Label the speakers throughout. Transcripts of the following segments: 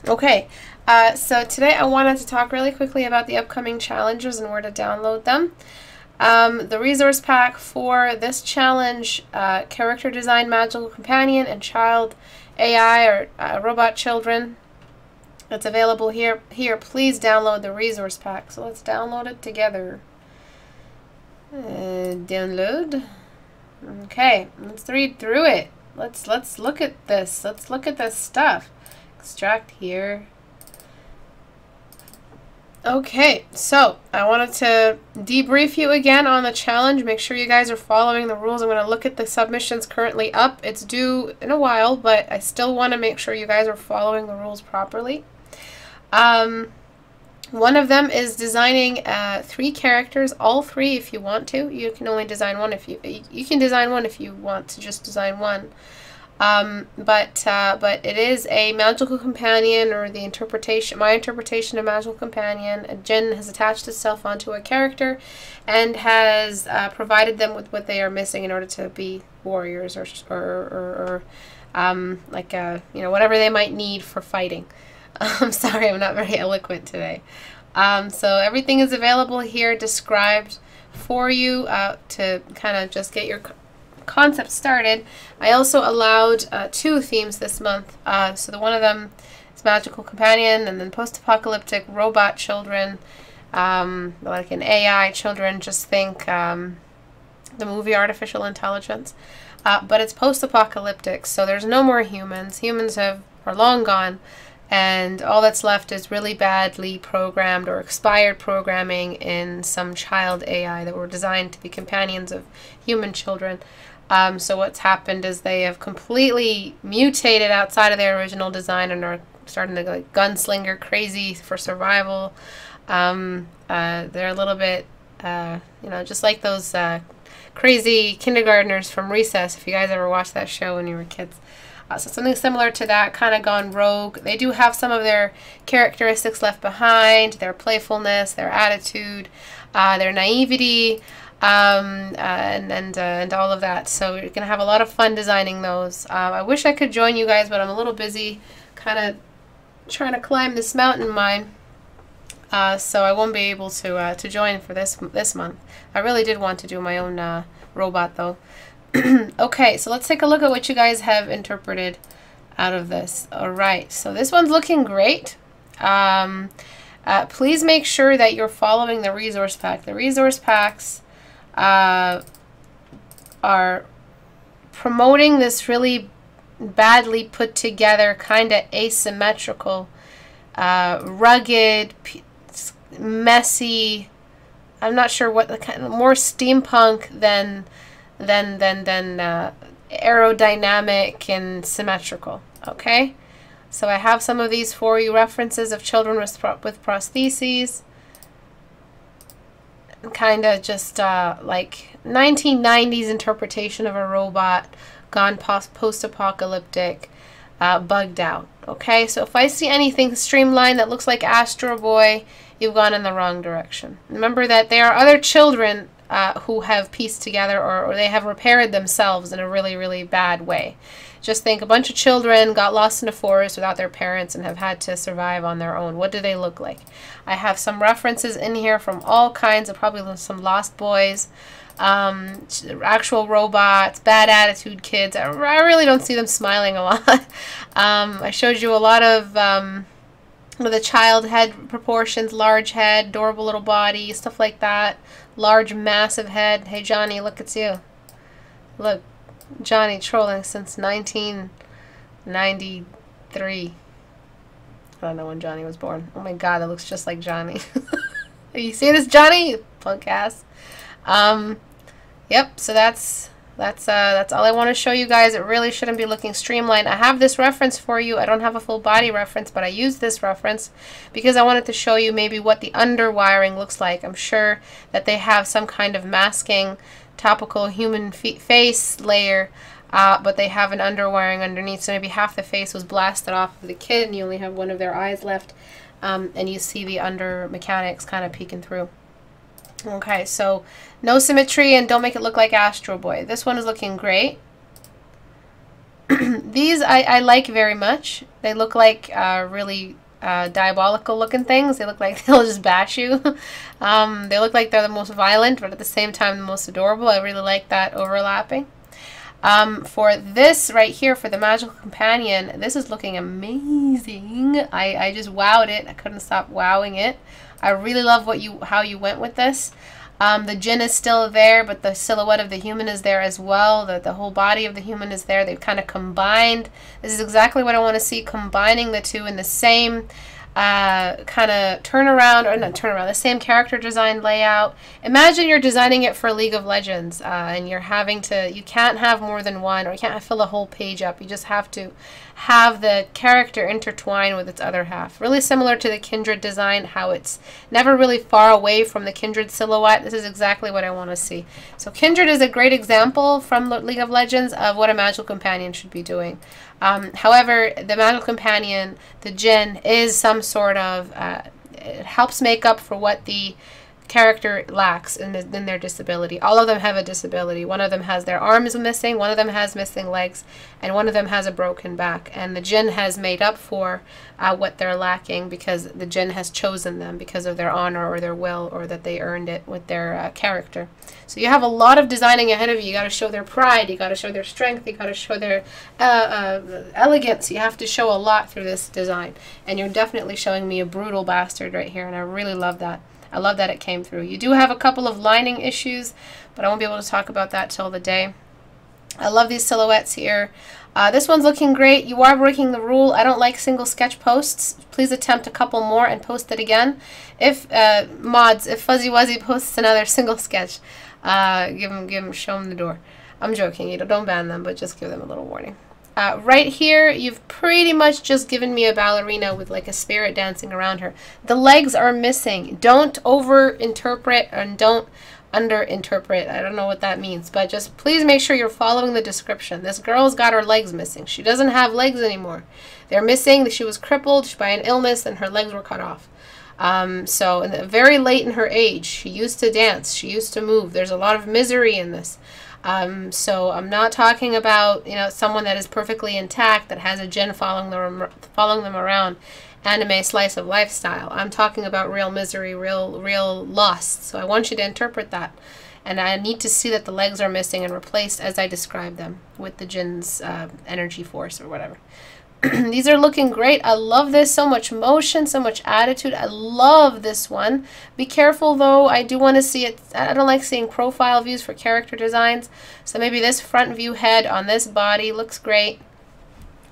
Speaker 1: Okay, so today I wanted to talk really quickly about the upcoming challenges and where to download them. The resource pack for this challenge, Character Design Magical Companion and Child AI or Robot Children. It's available here. Please download the resource pack. So let's download it together. Download. Okay, let's read through it. Let's look at this. Let's look at this stuff. Extract here. Okay, so I wanted to debrief you again on the challenge. Make sure you guys are following the rules. I'm going to look at the submissions currently up. It's due in a while, but I still want to make sure you guys are following the rules properly. One of them is designing 3 characters, all 3 if you want to. You can only design one if you can design one if you want to just design one. But it is a magical companion, or the interpretation, my interpretation of magical companion. A Jinn has attached itself onto a character and has provided them with what they are missing in order to be warriors or like you know, whatever they might need for fighting. I'm sorry, I'm not very eloquent today. So everything is available here, described for you to kind of just get your concept started. I also allowed 2 themes this month. So the one of them is magical companion, and then post-apocalyptic robot children, like an AI children. Just think the movie Artificial Intelligence. But it's post-apocalyptic, so there's no more humans. Humans are long gone. And all that's left is really badly programmed or expired programming in some child AI that were designed to be companions of human children. So what's happened is they have completely mutated outside of their original design and are starting to go like gunslinger crazy for survival. They're a little bit, you know, just like those crazy kindergartners from Recess, if you guys ever watched that show when you were kids. So something similar to that, kind of gone rogue. They do have some of their characteristics left behind, their playfulness, their attitude, their naivety, and all of that. So you're going to have a lot of fun designing those. I wish I could join you guys, but I'm a little busy kind of trying to climb this mountain mine. So I won't be able to join for this month. I really did want to do my own robot, though. Okay, so let's take a look at what you guys have interpreted out of this. Alright, so this one's looking great. Please make sure that you're following the resource pack. The resource packs are promoting this really badly put together, kind of asymmetrical, rugged, messy, I'm not sure what the kind of, more steampunk than aerodynamic and symmetrical. Okay, so I have some of these for you, references of children with prostheses, kind of just like 1990s interpretation of a robot gone post-apocalyptic, bugged out. Okay, so if I see anything streamlined that looks like Astro Boy, you've gone in the wrong direction. Remember that there are other children who have pieced together or they have repaired themselves in a really, really bad way. Just think a bunch of children got lost in a forest without their parents and have had to survive on their own. What do they look like? I have some references in here from all kinds of, probably some Lost Boys, actual robots, bad attitude kids. I really don't see them smiling a lot. I showed you a lot of the child head proportions, large head, adorable little body, stuff like that. Large, massive head. Hey, Johnny, look, it's you. Look, Johnny trolling since 1993. I don't know when Johnny was born. Oh my God, that looks just like Johnny. You see this, Johnny? You punk ass. Yep. So that's all I want to show you guys. It really shouldn't be looking streamlined. I have this reference for you. I don't have a full body reference, but I used this reference because I wanted to show you maybe what the underwiring looks like. I'm sure that they have some kind of masking topical human face layer, but they have an underwiring underneath. So maybe half the face was blasted off of the kid and you only have one of their eyes left, and you see the under mechanics kind of peeking through. Okay, so no symmetry, and don't make it look like Astro Boy. This one is looking great. These I like very much. They look like really diabolical looking things. They look like they'll just bash you. They look like they're the most violent, but at the same time the most adorable. I really like that overlapping. For this right here, for the Magical Companion, this is looking amazing. I just wowed it. I couldn't stop wowing it. I really love how you went with this. The djinn is still there, but the silhouette of the human is there as well. The whole body of the human is there. They've kind of combined. This is exactly what I want to see, combining the two in the same kind of turnaround, or not turnaround, the same character design layout. Imagine you're designing it for League of Legends, and you're having to, you can't have more than one, or you can't fill a whole page up. You just have to have the character intertwine with its other half. Really similar to the Kindred design, how it's never really far away from the Kindred silhouette. This is exactly what I want to see. So Kindred is a great example from League of Legends of what a Magical Companion should be doing. However, the Magical Companion, the djinn, is some sort of, it helps make up for what the character lacks in their disability. All of them have a disability. One of them has their arms missing, one of them has missing legs, and one of them has a broken back. And the djinn has made up for what they're lacking, because the djinn has chosen them because of their honor or their will, or that they earned it with their character. So you have a lot of designing ahead of you. You got to show their pride, you got to show their strength, you got to show their elegance. You have to show a lot through this design. And you're definitely showing me a brutal bastard right here, and I really love that. I love that it came through. You do have a couple of lining issues, but I won't be able to talk about that till the day. I love these silhouettes here. This one's looking great. You are breaking the rule. I don't like single sketch posts. Please attempt a couple more and post it again. If mods, if Fuzzy Wuzzy posts another single sketch, show them the door. I'm joking. Don't ban them, but just give them a little warning. Right here, you've pretty much just given me a ballerina with like a spirit dancing around her. The legs are missing. Don't over-interpret and don't under-interpret. I don't know what that means, but just please make sure you're following the description. This girl's got her legs missing. She doesn't have legs anymore. They're missing. She was crippled by an illness and her legs were cut off. So very late in her age, she used to dance. She used to move. There's a lot of misery in this. So I'm not talking about, you know, someone that is perfectly intact, that has a djinn following them around, anime slice of lifestyle. I'm talking about real misery, real loss. So I want you to interpret that. And I need to see that the legs are missing and replaced as I describe them with the djinn's energy force or whatever. These are looking great. I love this. So much motion, so much attitude. I love this one. Be careful though. I do want to see it. I don't like seeing profile views for character designs. So maybe this front view head on this body looks great.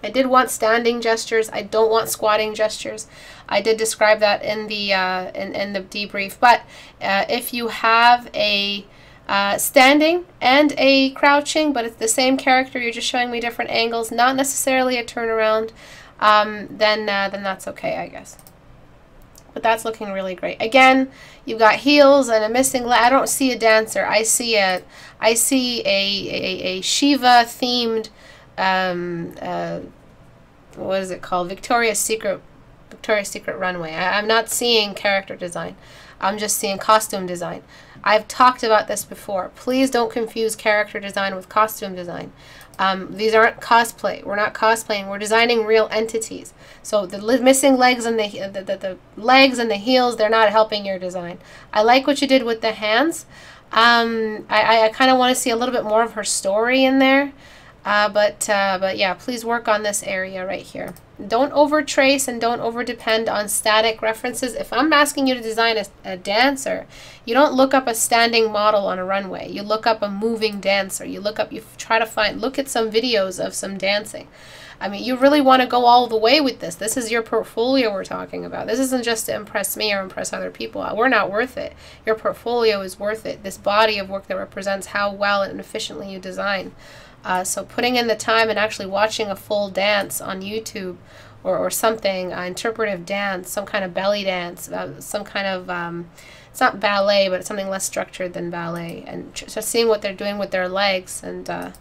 Speaker 1: I did want standing gestures. I don't want squatting gestures. I did describe that in the debrief. But if you have a standing and a crouching, but it's the same character, you're just showing me different angles, not necessarily a turnaround, then that's okay, I guess. But that's looking really great. Again, you've got heels and a missing leg. I don't see a dancer. I see a Shiva themed what is it called? Victoria's Secret runway. I'm not seeing character design. I'm just seeing costume design. I've talked about this before. Please don't confuse character design with costume design. These aren't cosplay. We're not cosplaying. We're designing real entities. So the missing legs and the legs and the heels, they're not helping your design. I like what you did with the hands. I kind of want to see a little bit more of her story in there. But yeah, please work on this area right here. Don't over trace and don't over depend on static references. If I'm asking you to design a dancer, you don't look up a standing model on a runway. You look up a moving dancer. You look at some videos of some dancing. I mean, you really want to go all the way with this. This is your portfolio we're talking about. This isn't just to impress me or impress other people. We're not worth it. Your portfolio is worth it. This body of work that represents how well and efficiently you design. So putting in the time and actually watching a full dance on YouTube or something, interpretive dance, some kind of belly dance, some kind of, it's not ballet, but it's something less structured than ballet. And just seeing what they're doing with their legs and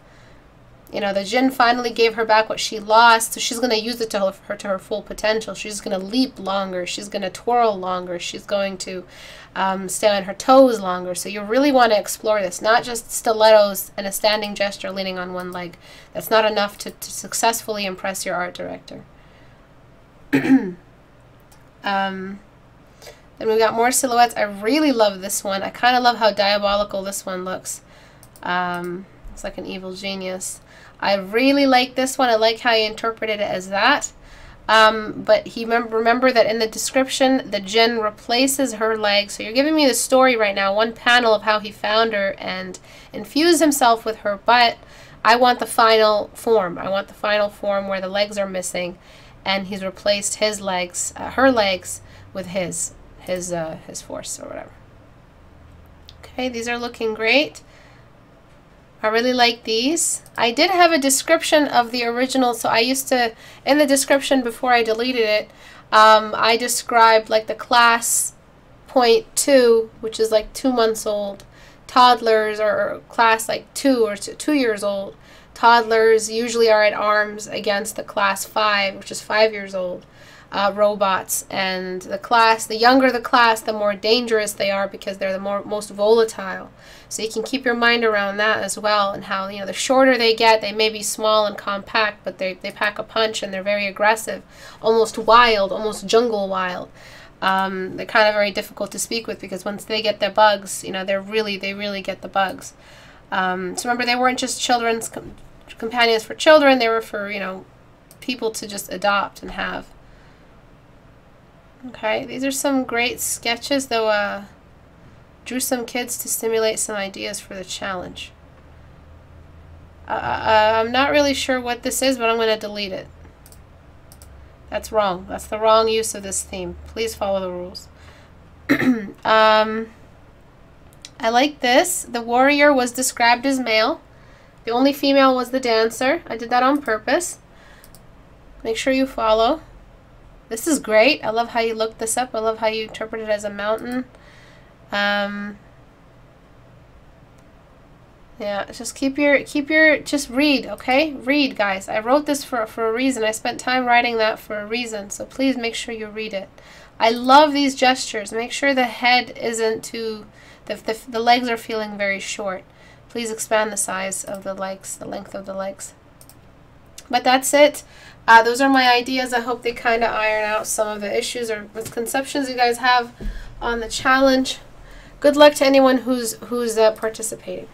Speaker 1: You know, the Jinn finally gave her back what she lost, so she's going to use it to her full potential. She's going to leap longer. She's going to twirl longer. She's going to stay on her toes longer. So you really want to explore this, not just stilettos and a standing gesture leaning on one leg. That's not enough to successfully impress your art director. Then we got more silhouettes. I really love this one. I kind of love how diabolical this one looks. It's like an evil genius. I really like this one. I like how you interpreted it as that. But remember that in the description, the Jinn replaces her leg. So you're giving me the story right now, one panel of how he found her and infused himself with her. But I want the final form. I want the final form where the legs are missing, and he's replaced his legs, her legs, with his force or whatever. Okay, these are looking great. I really like these. I did have a description of the original, so I used to, in the description before I deleted it, I described like the class 0.2, which is like 2 months old, toddlers, or class like 2 or 2 years old. Toddlers usually are at arms against the class 5, which is 5 years old, robots. And the younger the class, the more dangerous they are because they're the most volatile. So you can keep your mind around that as well, and how, you know, the shorter they get, they may be small and compact, but they pack a punch and they're very aggressive, almost wild, almost jungle wild. They're kind of very difficult to speak with because once they get their bugs, you know, they really get the bugs. So remember, they weren't just children's companions for children, they were for, you know, people to just adopt and have. Okay, these are some great sketches, though. Drew some kids to stimulate some ideas for the challenge. I'm not really sure what this is, but I'm going to delete it. That's wrong. That's the wrong use of this theme. Please follow the rules. I like this. The warrior was described as male. The only female was the dancer. I did that on purpose. Make sure you follow. This is great. I love how you looked this up. I love how you interpret it as a mountain. Yeah, just just read, okay? Read, guys. I wrote this for a reason. I spent time writing that for a reason, so please make sure you read it. I love these gestures. Make sure the head isn't too, the legs are feeling very short. Please expand the size of the legs, the length of the legs. But that's it. Those are my ideas. I hope they kind of iron out some of the issues or misconceptions you guys have on the challenge. Good luck to anyone who's participating.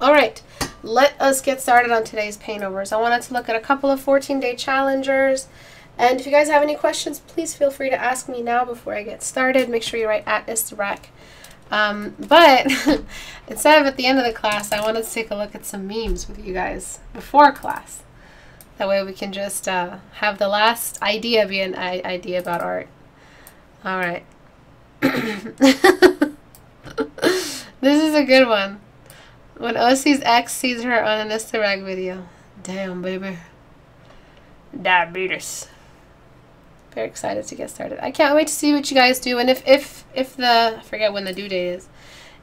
Speaker 1: All right, let us get started on today's paintovers. I wanted to look at a couple of 14-day challengers. And if you guys have any questions, please feel free to ask me now before I get started. Make sure you write at Istebrak. But instead of at the end of the class, I wanted to take a look at some memes with you guys before class. That way we can just have the last idea be an idea about art. All right. This is a good one. When OC's ex sees her on an Istebrak video. Damn, baby. Diabetes. Very excited to get started. I can't wait to see what you guys do. And if the, I forget when the due date is.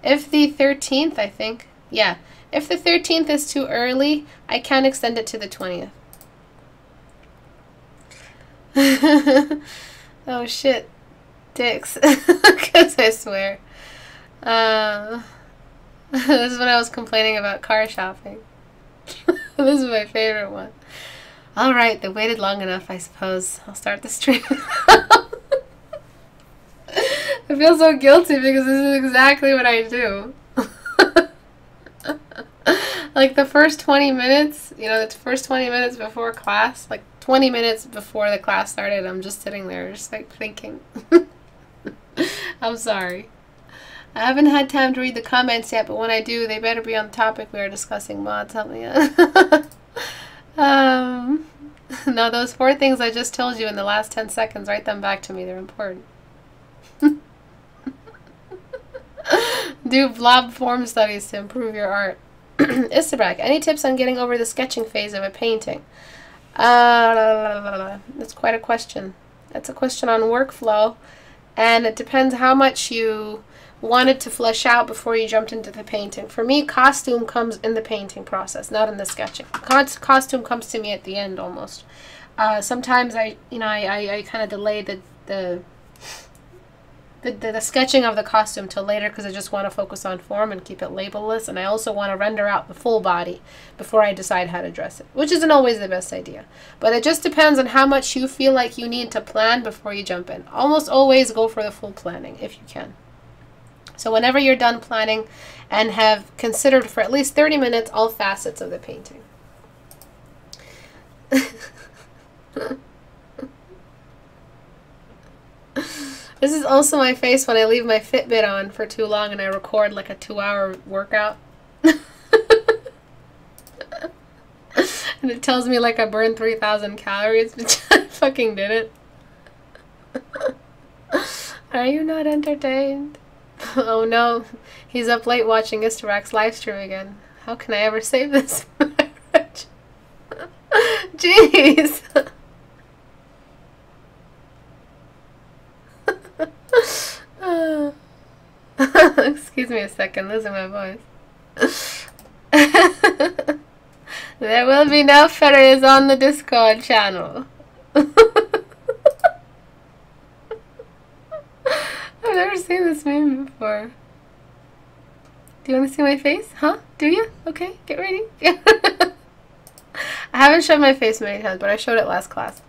Speaker 1: If the 13th, I think. Yeah. If the 13th is too early, I can extend it to the 20th. Oh shit. Dicks. Because I swear. This is when I was complaining about car shopping. This is my favorite one. Alright, they waited long enough, I suppose. I'll start the stream. I feel so guilty because this is exactly what I do. Like the first 20 minutes, you know, the first 20 minutes before class, like 20 minutes before the class started, I'm just sitting there just like thinking. I'm sorry. I haven't had time to read the comments yet, but when I do, they better be on the topic we are discussing. Mods, help me out. No, those 4 things I just told you in the last 10 seconds, write them back to me. They're important. Do blob form studies to improve your art. Istebrak, any tips on getting over the sketching phase of a painting? That's quite a question. That's a question on workflow, and it depends how much you wanted to flesh out before you jumped into the painting. For me, costume comes in the painting process, not in the sketching. Costume comes to me at the end almost. Sometimes I kind of delay the sketching of the costume till later because I just want to focus on form and keep it labelless, and I also want to render out the full body before I decide how to dress it, which isn't always the best idea. But it just depends on how much you feel like you need to plan before you jump in. Almost always go for the full planning if you can. So whenever you're done planning and have considered for at least 30 minutes all facets of the painting. This is also my face when I leave my Fitbit on for too long and I record like a 2-hour workout. And it tells me like I burned 3,000 calories, which I fucking did it. Are you not entertained? Oh no, he's up late watching Istebrak's livestream again. How can I ever save this marriage? Jeez. Excuse me a second, losing my voice. There will be no fairies on the Discord channel. I've never seen this meme before. Do you want to see my face? Huh? Do you? Okay, get ready. I haven't showed my face many times, but I showed it last class.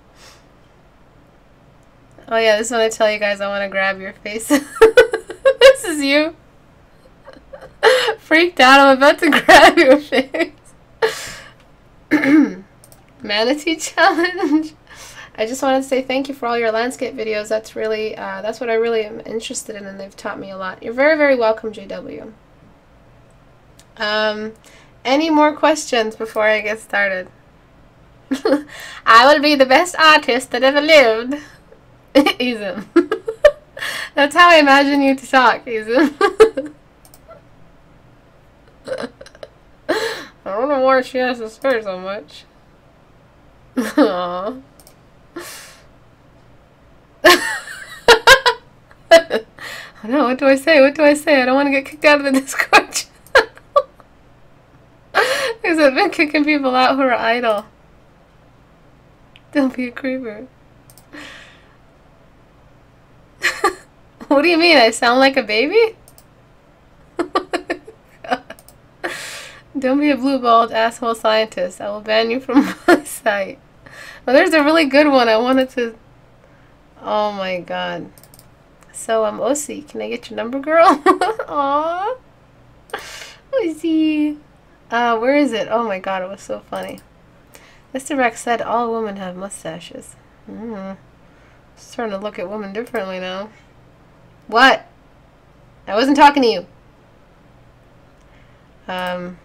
Speaker 1: Oh yeah, this is when I tell you guys I want to grab your face. This is you. Freaked out, I'm about to grab your face. Manatee challenge. I just wanted to say thank you for all your landscape videos. That's really, that's what I really am interested in, and they've taught me a lot. You're very, very welcome, JW. Any more questions before I get started? I will be the best artist that ever lived. Izum. That's how I imagine you to talk, Izum. I don't know why she has to swear so much. Aww. I know, what do I say? What do I say? I don't want to get kicked out of the Discord channel. Because I've been kicking people out who are idle. Don't be a creeper. What do you mean? I sound like a baby? Don't be a blue-balled asshole scientist. I will ban you from my site. Well, there's a really good one. I wanted to... Oh my god. So, Osi, can I get your number, girl? Aww. Osi. Where is it? Oh my god, it was so funny. Istebrak said all women have mustaches. Just starting to look at women differently now. What? I wasn't talking to you.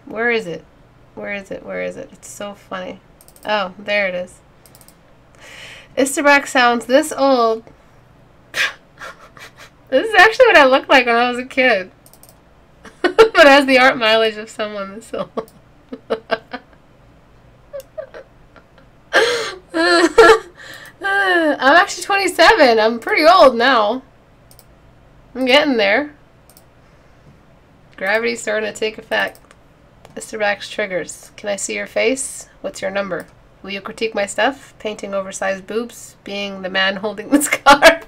Speaker 1: Where is it? Where is it? Where is it? It's so funny. Oh, there it is. Istebrak sounds this old. This is actually what I looked like when I was a kid. But has the art mileage of someone this old. I'm actually 27. I'm pretty old now. I'm getting there. Gravity's starting to take effect. Istebrak's triggers. Can I see your face? What's your number? Will you critique my stuff? Painting oversized boobs. Being the man holding the scarf.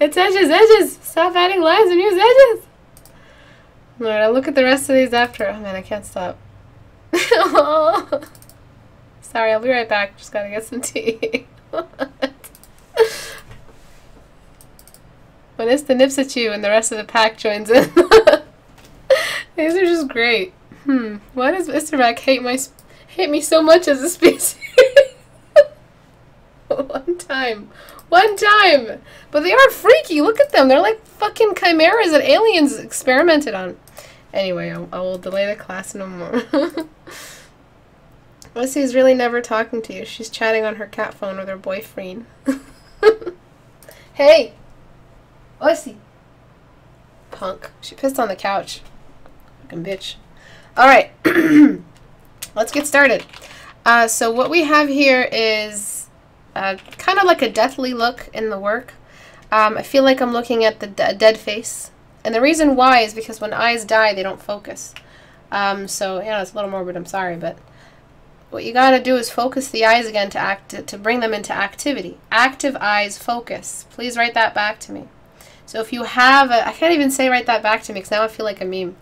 Speaker 1: It's edges, edges. Stop adding lines and use edges. Alright, I'll look at the rest of these after. Oh man, I can't stop. Sorry, I'll be right back. Just gotta get some tea. When Ista nips at you and the rest of the pack joins in. These are just great. Why does Istebrak hate me so much as a species? One time. But they are freaky. Look at them. They're like fucking chimeras that aliens experimented on. Anyway, I will delay the class no more. Lucy's really never talking to you. She's chatting on her cat phone with her boyfriend. Hey! Lucy! Punk. She pissed on the couch. Fucking bitch. Alright. Let's get started. So what we have here is kind of like a deathly look in the work. I feel like I'm looking at the dead face. And the reason why is because when eyes die, they don't focus. So, yeah, it's a little morbid, I'm sorry, but what you got to do is focus the eyes again to bring them into activity. Active eyes focus. Please write that back to me. So if you have I can't even say write that back to me because now I feel like a meme.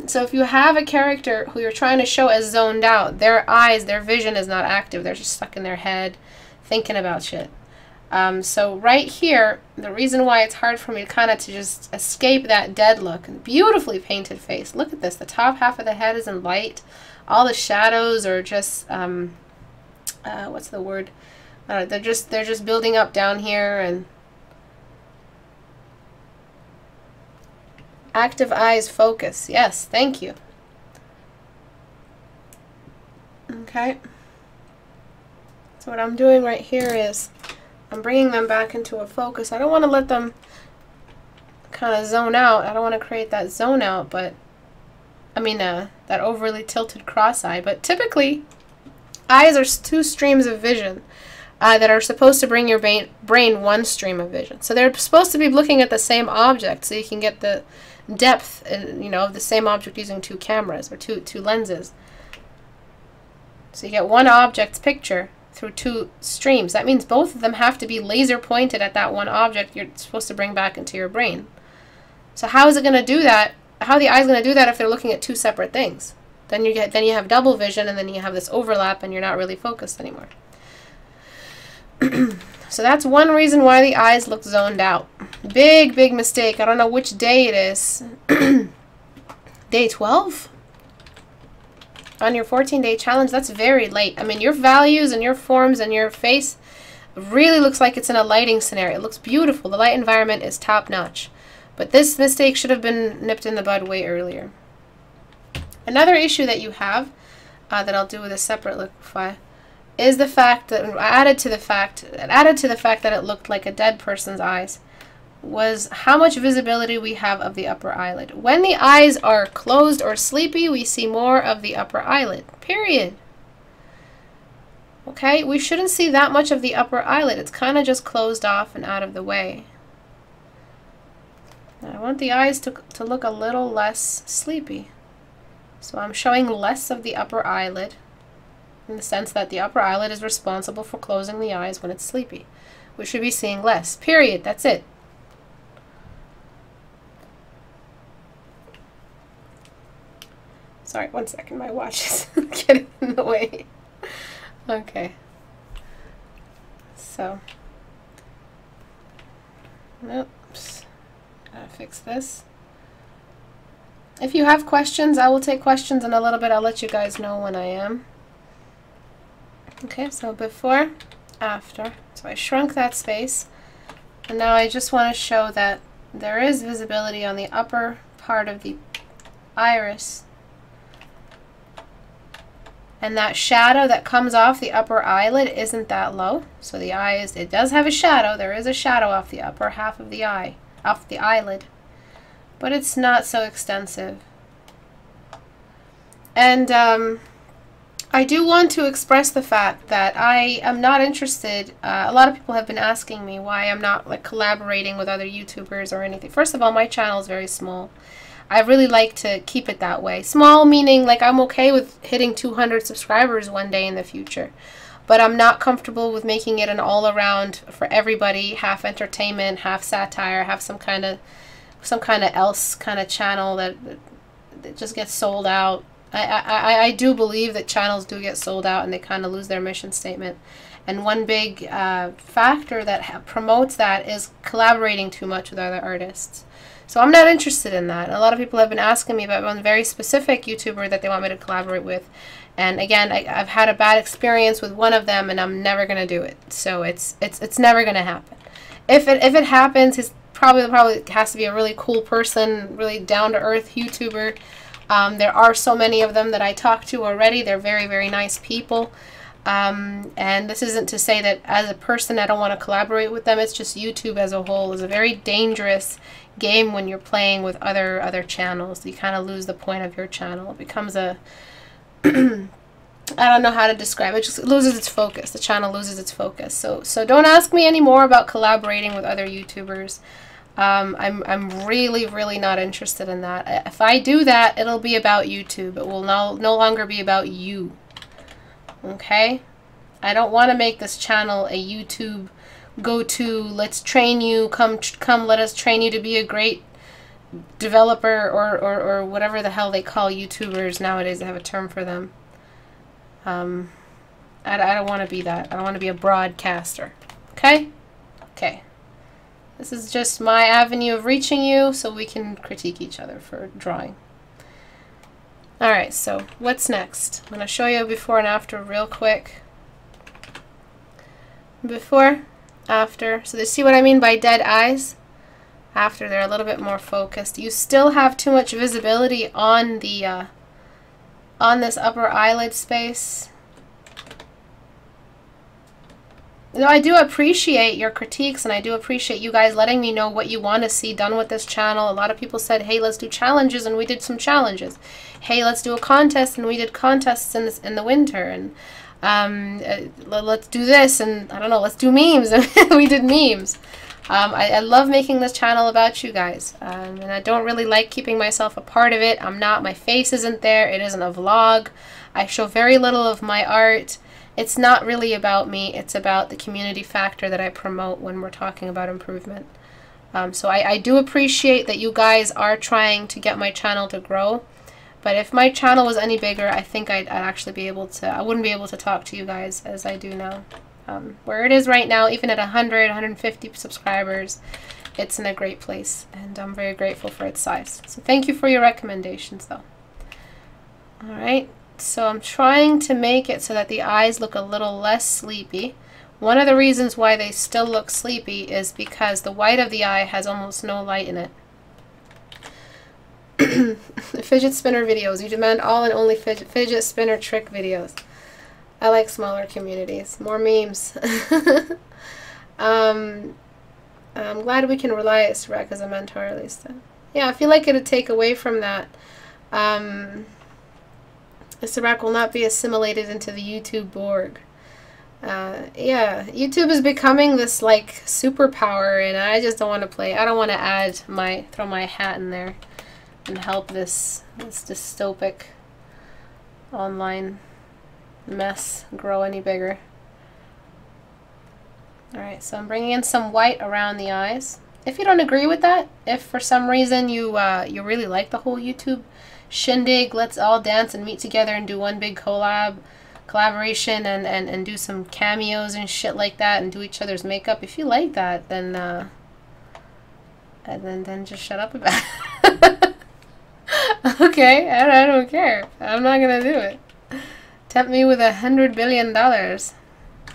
Speaker 1: So if you have a character who you're trying to show as zoned out, their eyes, their vision is not active. They're just stuck in their head thinking about shit. So right here, the reason why it's hard for me to kind of just escape that dead look, beautifully painted face. Look at this. The top half of the head is in light. All the shadows are just, what's the word? They're just building up down here. And active eyes focus. Yes, thank you. Okay. So what I'm doing right here is I'm bringing them back into a focus. I don't want to let them kind of zone out. I don't want to create that zone out, but I mean that overly tilted cross eye. But typically, eyes are two streams of vision that are supposed to bring your brain one stream of vision. So they're supposed to be looking at the same object, so you can get the depth, of the same object using two cameras or two lenses. So you get one object's picture through two streams. That means both of them have to be laser pointed at that one object you're supposed to bring back into your brain. So how is it going to do that? How are the eyes going to do that if they're looking at two separate things? Then you have double vision, and then you have this overlap, and you're not really focused anymore. So that's one reason why the eyes look zoned out. Big mistake. I don't know which day it is. Day 12? On your 14-day challenge, that's very late. I mean, your values and your forms and your face really looks like it's in a lighting scenario. It looks beautiful. The light environment is top-notch. But this mistake should have been nipped in the bud way earlier. Another issue that you have, that I'll do with a separate liquify, is the fact that added to the fact that it looked like a dead person's eyes, was how much visibility we have of the upper eyelid. When the eyes are closed or sleepy, we see more of the upper eyelid, period. Okay, we shouldn't see that much of the upper eyelid. It's kind of just closed off and out of the way. Now, I want the eyes to look a little less sleepy. So I'm showing less of the upper eyelid, in the sense that the upper eyelid is responsible for closing the eyes when it's sleepy. We should be seeing less, period. That's it. Sorry, one second, my watch is getting in the way. Okay. So, oops, gotta fix this. If you have questions, I will take questions in a little bit. I'll let you guys know when I am. Okay, so before, after. So I shrunk that space. And now I just want to show that there is visibility on the upper part of the iris. And that shadow that comes off the upper eyelid isn't that low. So the eye is, it does have a shadow. There is a shadow off the upper half of the eye, off the eyelid. But it's not so extensive. And I do want to express the fact that I am not interested. A lot of people have been asking me why I'm not like collaborating with other YouTubers or anything. First of all, my channel is very small. I really like to keep it that way. Small meaning like I'm okay with hitting 200 subscribers one day in the future. But I'm not comfortable with making it an all-around for everybody, half entertainment, half satire, half some kind of else kind of channel that just gets sold out. I do believe that channels do get sold out and they kind of lose their mission statement. And one big factor that promotes that is collaborating too much with other artists. So I'm not interested in that. A lot of people have been asking me about one very specific YouTuber that they want me to collaborate with. And again, I've had a bad experience with one of them, and I'm never going to do it. So it's never going to happen. If it happens, he's probably has to be a really cool person, really down-to-earth YouTuber. There are so many of them that I talk to already. They're very, very nice people. And this isn't to say that as a person I don't want to collaborate with them. It's just YouTube as a whole is a very dangerous game when you're playing with other channels. You kind of lose the point of your channel. It becomes a I don't know how to describe it. It just loses its focus. The channel loses its focus. So don't ask me anymore about collaborating with other YouTubers. I'm really not interested in that. If I do that, it'll be about YouTube. It will no longer be about you. Okay? I don't want to make this channel a YouTube go-to, let's train you, come let us train you to be a great developer, or whatever the hell they call YouTubers nowadays. They have a term for them. I don't want to be that. I don't want to be a broadcaster. Okay? Okay. This is just my avenue of reaching you so we can critique each other for drawing. Alright, so what's next? I'm going to show you a before and after real quick. Before, after. So you see what I mean by dead eyes? After, they're a little bit more focused. You still have too much visibility on the on this upper eyelid space. You know, I do appreciate your critiques, and I do appreciate you guys letting me know what you want to see done with this channel. A lot of people said, hey, let's do challenges, and we did some challenges. Hey, let's do a contest, and we did contests in the winter. And let's do this, and I don't know, let's do memes. We did memes. I love making this channel about you guys, and I don't really like keeping myself a part of it. I'm not, my face isn't there, it isn't a vlog. I show very little of my art. It's not really about me, it's about the community factor that I promote when we're talking about improvement. So I do appreciate that you guys are trying to get my channel to grow. But if my channel was any bigger, I think I'd actually be able to, I wouldn't be able to talk to you guys as I do now. Where it is right now, even at 100, 150 subscribers, it's in a great place, and I'm very grateful for its size. So thank you for your recommendations, though. Alright, so I'm trying to make it so that the eyes look a little less sleepy. One of the reasons why they still look sleepy is because the white of the eye has almost no light in it. Fidget spinner videos. You demand all and only fidget spinner trick videos. I like smaller communities. More memes. I'm glad we can rely on Istebrak as a mentor, at least. Yeah, I feel like it'd take away from that. Istebrak will not be assimilated into the YouTube Borg. Yeah, YouTube is becoming this like superpower, and I just don't want to play. I don't want to throw my hat in there and help this dystopic online mess grow any bigger. Alright, so I'm bringing in some white around the eyes. If you don't agree with that, if for some reason you really like the whole YouTube shindig, let's all dance and meet together and do one big collaboration and do some cameos and shit like that and do each other's makeup. If you like that, then just shut up about it. Okay, I don't care. I'm not gonna do it. Tempt me with $100 billion.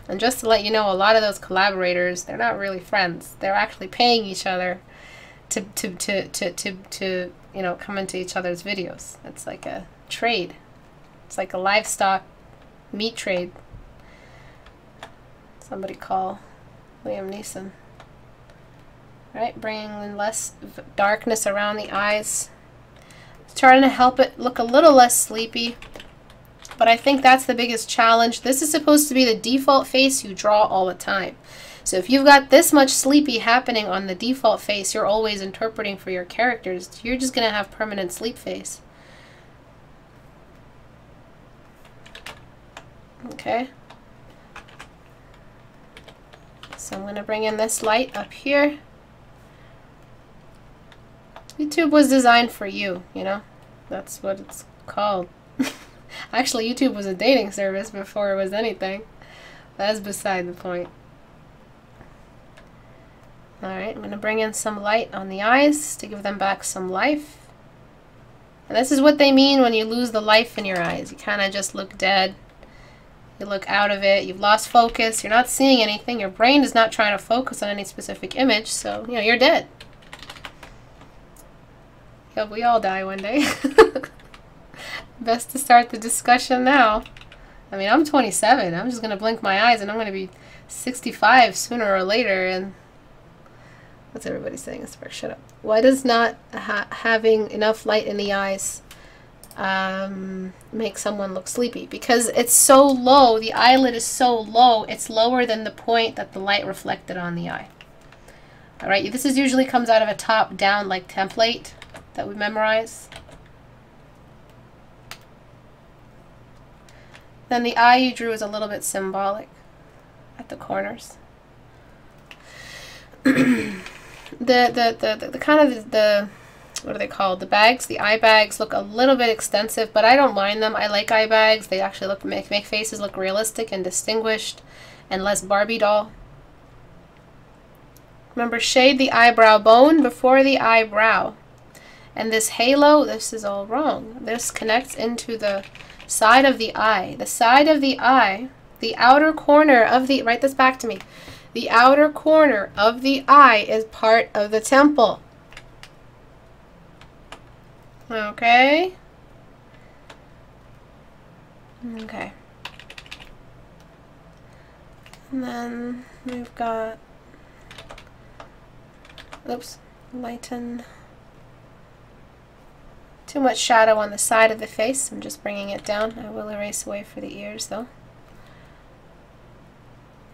Speaker 1: And just to let you know, a lot of those collaborators, they're not really friends. They're actually paying each other to you know, come into each other's videos. It's like a trade. It's like a livestock meat trade. Somebody call Liam Neeson. Right, bringing in less darkness around the eyes. Trying to help it look a little less sleepy. But I think that's the biggest challenge. This is supposed to be the default face you draw all the time. So if you've got this much sleepy happening on the default face you're always interpreting for your characters, you're just going to have permanent sleep face. Okay. So I'm going to bring in this light up here. YouTube was designed for you, you know? That's what it's called. Actually, YouTube was a dating service before it was anything. That's beside the point. Alright, I'm going to bring in some light on the eyes to give them back some life. And this is what they mean when you lose the life in your eyes. You kind of just look dead. You look out of it. You've lost focus. You're not seeing anything. Your brain is not trying to focus on any specific image. So, you know, you're dead. Yeah, we all die one day. Best to start the discussion now. I mean, I'm 27. I'm just going to blink my eyes and I'm going to be 65 sooner or later. And what's everybody saying? Shut up. Why does not having enough light in the eyes make someone look sleepy, because it's so low, the eyelid is so low, it's lower than the point that the light reflected on the eye. All right, this is usually comes out of a top-down like template that we memorize. Then the eye you drew is a little bit symbolic at the corners. the what are they called? The bags, the eye bags look a little bit extensive, but I don't mind them. I like eye bags. They actually look make faces look realistic and distinguished and less Barbie doll. Remember, shade the eyebrow bone before the eyebrow. And this halo, this is all wrong. This connects into the side of the eye. The side of the eye, the outer corner of the, write this back to me. The outer corner of the eye is part of the temple. Okay. Okay. And then we've got, oops, lighten. Too much shadow on the side of the face. I'm just bringing it down. I will erase away for the ears though.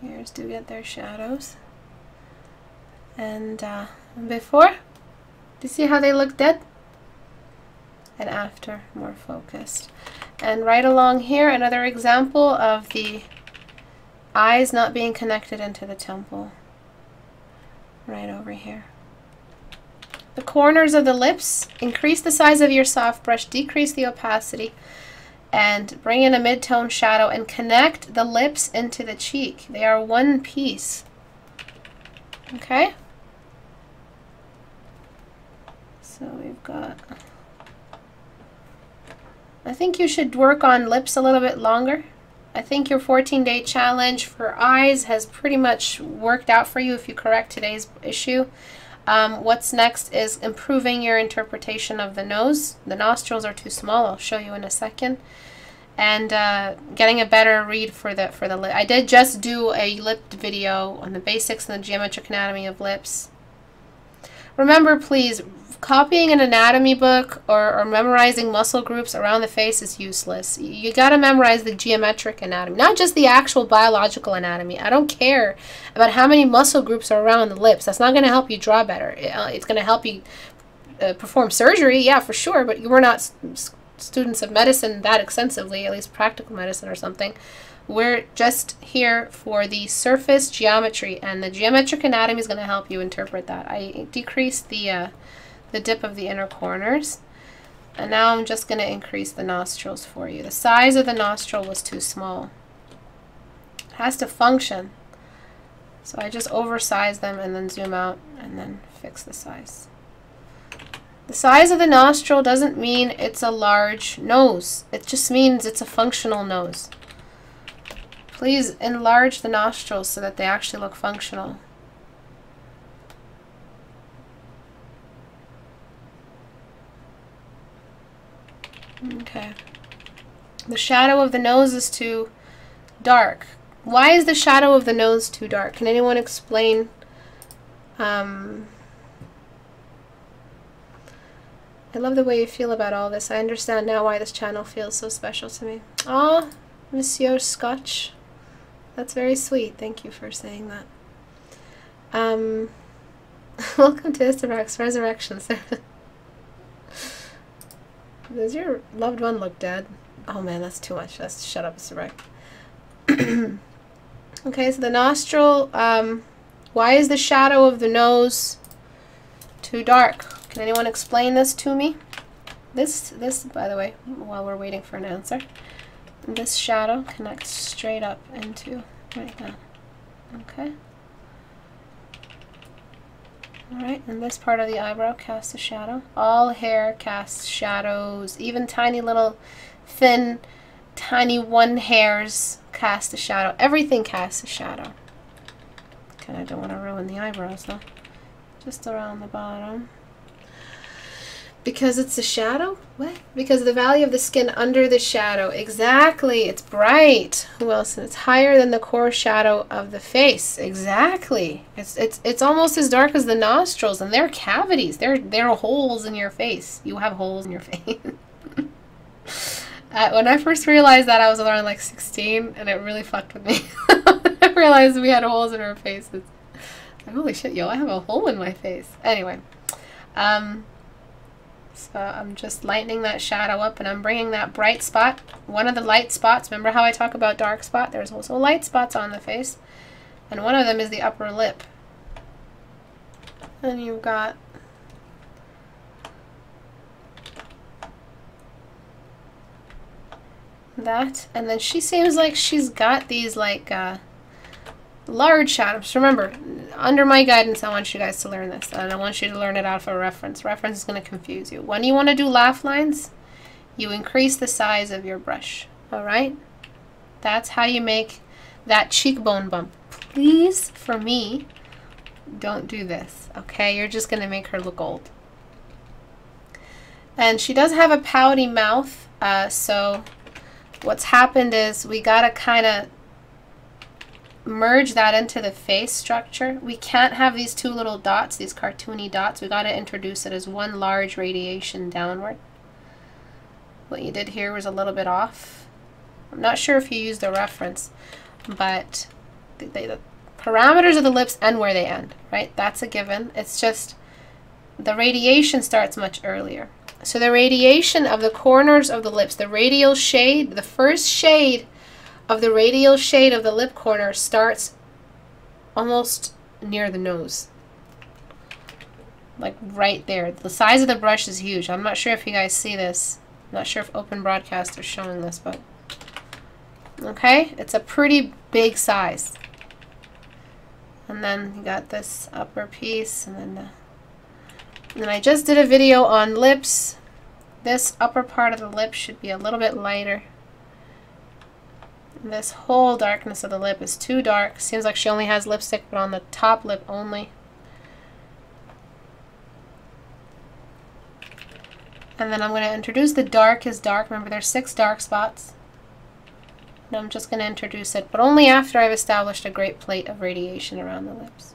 Speaker 1: Ears do get their shadows. And before, do you see how they look dead? And after, more focused. And right along here, another example of the eyes not being connected into the temple. Right over here. The corners of the lips, increase the size of your soft brush, decrease the opacity, and bring in a mid-tone shadow and connect the lips into the cheek. They are one piece. Okay? So we've got, I think you should work on lips a little bit longer. I think your 14-day challenge for eyes has pretty much worked out for you if you correct today's issue. What's next is improving your interpretation of the nose. The nostrils are too small. I'll show you in a second. And getting a better read for the lip. I did just do a lip video on the basics and the geometric anatomy of lips. Remember, please, copying an anatomy book or memorizing muscle groups around the face is useless. You got to memorize the geometric anatomy, not just the actual biological anatomy. I don't care about how many muscle groups are around the lips. That's not going to help you draw better. It's going to help you perform surgery, yeah, for sure, but we're not students of medicine that extensively, at least practical medicine or something. We're just here for the surface geometry, and the geometric anatomy is going to help you interpret that. I decreased the dip of the inner corners, and now I'm just going to increase the nostrils for you. The size of the nostril was too small. It has to function, so I just oversize them and then zoom out and then fix the size. The size of the nostril doesn't mean it's a large nose. It just means it's a functional nose. Please enlarge the nostrils so that they actually look functional. Okay. The shadow of the nose is too dark. Why is the shadow of the nose too dark? Can anyone explain? I love the way you feel about all this. I understand now why this channel feels so special to me. Ah, Monsieur Scotch. That's very sweet. Thank you for saying that. Welcome to Istebrak's Resurrection. Does your loved one look dead? Oh man, that's too much. That's shut up, Istebrak. Okay, so the nostril. Why is the shadow of the nose too dark? Can anyone explain this to me? This, by the way, while we're waiting for an answer, this shadow connects straight up into right now. Okay. Alright, and this part of the eyebrow casts a shadow. All hair casts shadows. Even tiny little thin, tiny one hairs cast a shadow. Everything casts a shadow. Kinda don't want to ruin the eyebrows though. Just around the bottom. Because it's a shadow? What? Because of the value of the skin under the shadow. Exactly. It's bright. Who else? And it's higher than the core shadow of the face. Exactly. It's almost as dark as the nostrils, and they're cavities. They're holes in your face. You have holes in your face. When I first realized that, I was around like 16, and it really fucked with me. I realized we had holes in our faces. Like, holy shit, yo, I have a hole in my face. Anyway, so I'm just lightening that shadow up, and I'm bringing that bright spot, one of the light spots. Remember how I talk about dark spot? There's also light spots on the face, and one of them is the upper lip. And you've got that, and then she seems like she's got these like large shadows. Remember, under my guidance, I want you guys to learn this, and I want you to learn it out of a reference. Reference is going to confuse you. When you want to do laugh lines, you increase the size of your brush. All right, that's how you make that cheekbone bump. Please, for me, don't do this. Okay, you're just going to make her look old. And she does have a pouty mouth, so what's happened is we gotta kind of merge that into the face structure. We can't have these two little dots, these cartoony dots. We gotta introduce it as one large radiation downward. What you did here was a little bit off. I'm not sure if you used a reference, but the parameters of the lips end where they end, right? That's a given. It's just the radiation starts much earlier. So the radiation of the corners of the lips, the radial shade, the first shade of the radial shade of the lip corner starts almost near the nose. Like right there. The size of the brush is huge. I'm not sure if you guys see this. I'm not sure if Open Broadcast is showing this, but okay, it's a pretty big size. And then you got this upper piece, and then I just did a video on lips. This upper part of the lip should be a little bit lighter. And this whole darkness of the lip is too dark. Seems like she only has lipstick, but on the top lip only. And then I'm going to introduce the darkest dark. Remember, there's 6 dark spots. And I'm just going to introduce it, but only after I've established a great plate of radiation around the lips.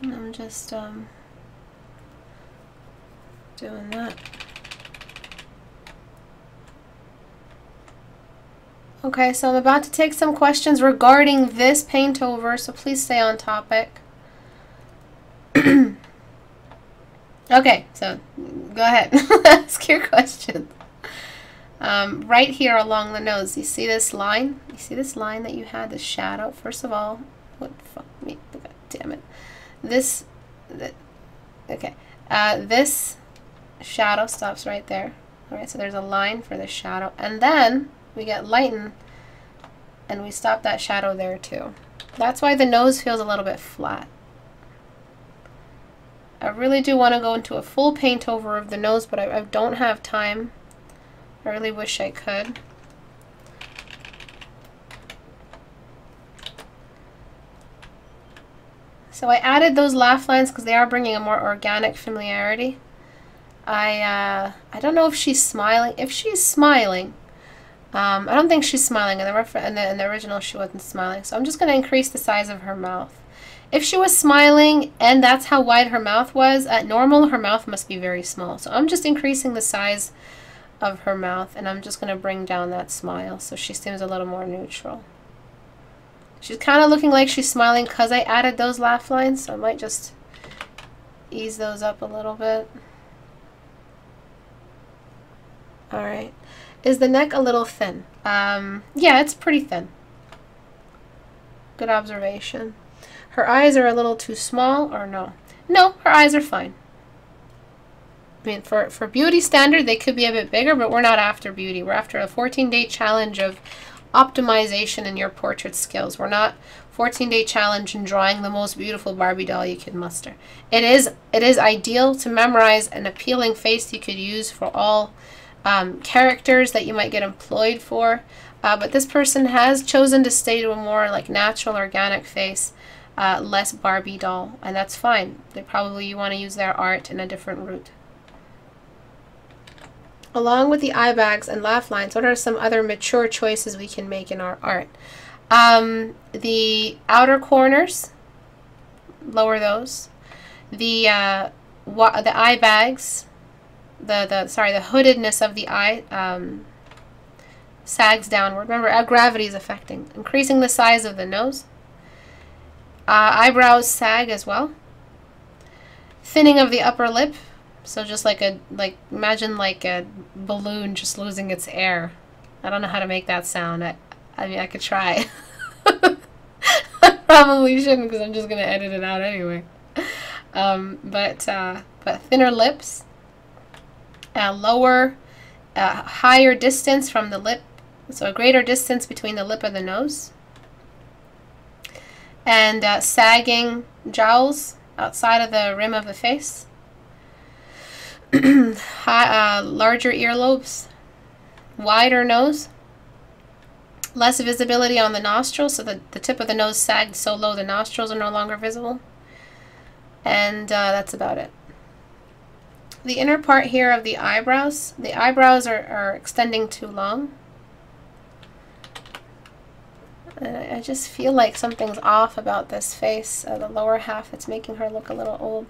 Speaker 1: And I'm just doing that. Okay, so I'm about to take some questions regarding this paint over, so please stay on topic. Okay, so go ahead. Ask your questions. Right here along the nose, you see this line? You see this line that you had, the shadow? First of all, what fuck me? God damn it. This shadow stops right there. Alright, so there's a line for the shadow. And then we get lighten, and we stop that shadow there too. That's why the nose feels a little bit flat. I really do want to go into a full paint over of the nose, but I don't have time. I really wish I could. So I added those laugh lines because they are bringing a more organic familiarity. I don't know if she's smiling. If she's smiling, I don't think she's smiling. In the original, she wasn't smiling. So I'm just going to increase the size of her mouth. If she was smiling and that's how wide her mouth was, at normal, her mouth must be very small. So I'm just increasing the size of her mouth, and I'm just going to bring down that smile so she seems a little more neutral. She's kind of looking like she's smiling because I added those laugh lines, so I might just ease those up a little bit. Alright. Is the neck a little thin? Yeah, it's pretty thin. Good observation. Her eyes are a little too small, or no? No, her eyes are fine. I mean, for beauty standard, they could be a bit bigger, but we're not after beauty. We're after a 14-day challenge of optimization in your portrait skills. We're not 14-day challenge in drawing the most beautiful Barbie doll you can muster. It is ideal to memorize an appealing face you could use for all characters that you might get employed for. But this person has chosen to stay to a more like natural, organic face, less Barbie doll, and that's fine. You want to use their art in a different route. Along with the eye bags and laugh lines, what are some other mature choices we can make in our art? The outer corners, lower those. The the eye bags, the hoodedness of the eye sags downward. Remember, gravity is affecting, increasing the size of the nose. Eyebrows sag as well. Thinning of the upper lip. So just imagine like a balloon just losing its air. I don't know how to make that sound. I mean, I could try. I probably shouldn't because I'm just going to edit it out anyway. But thinner lips. Higher distance from the lip. So a greater distance between the lip and the nose. And sagging jowls outside of the rim of the face. Larger earlobes, wider nose, less visibility on the nostrils, so the tip of the nose sagged so low the nostrils are no longer visible. And that's about it. The inner part here of the eyebrows are extending too long. I just feel like something's off about this face. The lower half, it's making her look a little old.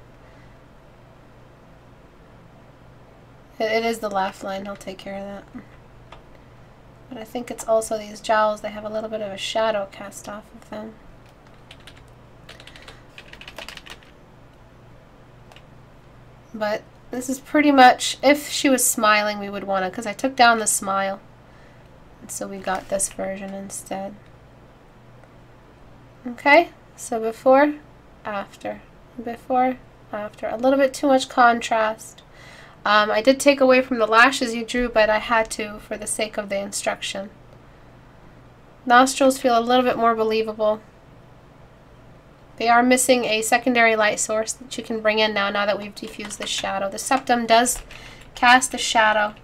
Speaker 1: It is the laugh line, he'll take care of that. But I think it's also these jowls, they have a little bit of a shadow cast off of them. But this is pretty much, if she was smiling we would want to, because I took down the smile. And so we got this version instead. Okay, so before, after, before, after. A little bit too much contrast. I did take away from the lashes you drew, but I had to for the sake of the instruction. Nostrils feel a little bit more believable. They are missing a secondary light source that you can bring in now that we've diffused the shadow. The septum does cast a shadow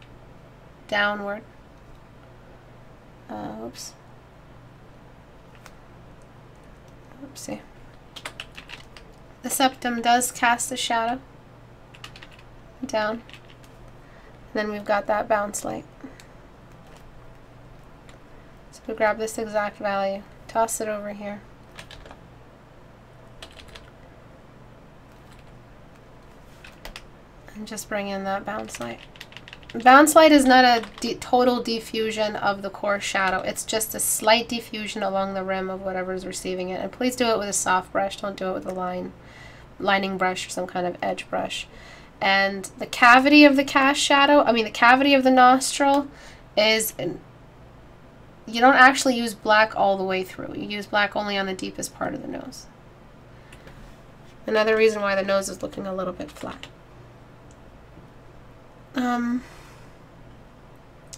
Speaker 1: downward. Oops. Oopsie. The septum does cast a shadow down. And then we've got that bounce light. So we grab this exact value, toss it over here. And just bring in that bounce light. Bounce light is not a total diffusion of the core shadow. It's just a slight diffusion along the rim of whatever's receiving it. And please do it with a soft brush. Don't do it with a lining brush or some kind of edge brush. And the cavity of the cast shadow, the cavity of the nostril is, you don't actually use black all the way through. You use black only on the deepest part of the nose. Another reason why the nose is looking a little bit flat.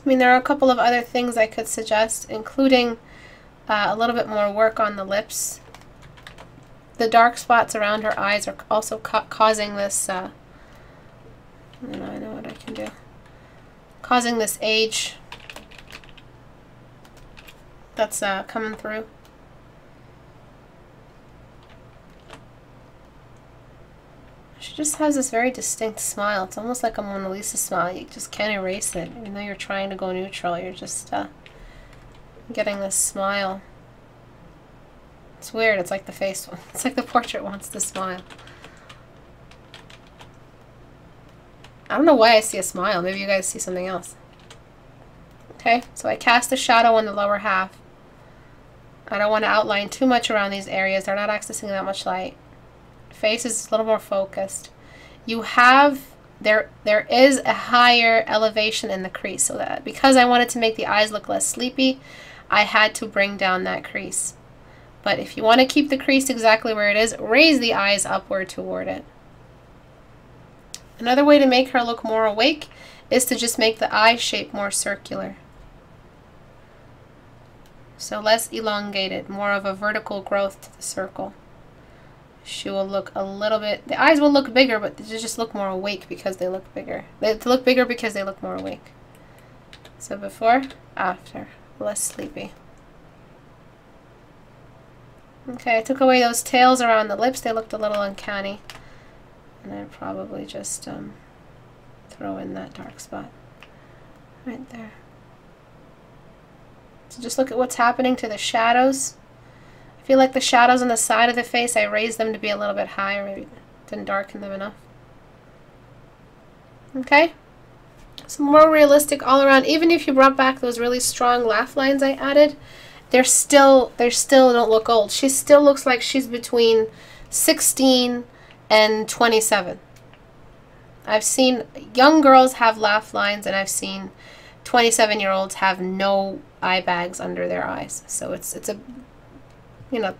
Speaker 1: There are a couple of other things I could suggest, including a little bit more work on the lips. The dark spots around her eyes are also causing this, I know what I can do. Causing this age that's coming through. She just has this very distinct smile. It's almost like a Mona Lisa smile. You just can't erase it. Even though you're trying to go neutral, you're just getting this smile. It's weird. It's like the face. It's like the portrait wants to smile. I don't know why I see a smile. Maybe you guys see something else. Okay, so I cast a shadow on the lower half. I don't want to outline too much around these areas. They're not accessing that much light. Face is a little more focused. You have, there is a higher elevation in the crease, so that because I wanted to make the eyes look less sleepy, I had to bring down that crease. But if you want to keep the crease exactly where it is, raise the eyes upward toward it. Another way to make her look more awake is to just make the eye shape more circular. So less elongated, more of a vertical growth to the circle. She will look a little bit, the eyes will look bigger, but they just look more awake because they look bigger. They look bigger because they look more awake. So before, after, less sleepy. Okay, I took away those tails around the lips. They looked a little uncanny. And I'd probably just throw in that dark spot right there. So just look at what's happening to the shadows. I feel like the shadows on the side of the face, I raised them to be a little bit higher. Maybe didn't darken them enough. Okay? So more realistic all around. Even if you brought back those really strong laugh lines I added, they still don't look old. She still looks like she's between 16 and 27. I've seen young girls have laugh lines, and I've seen 27-year-olds have no eye bags under their eyes. So it's a, you know,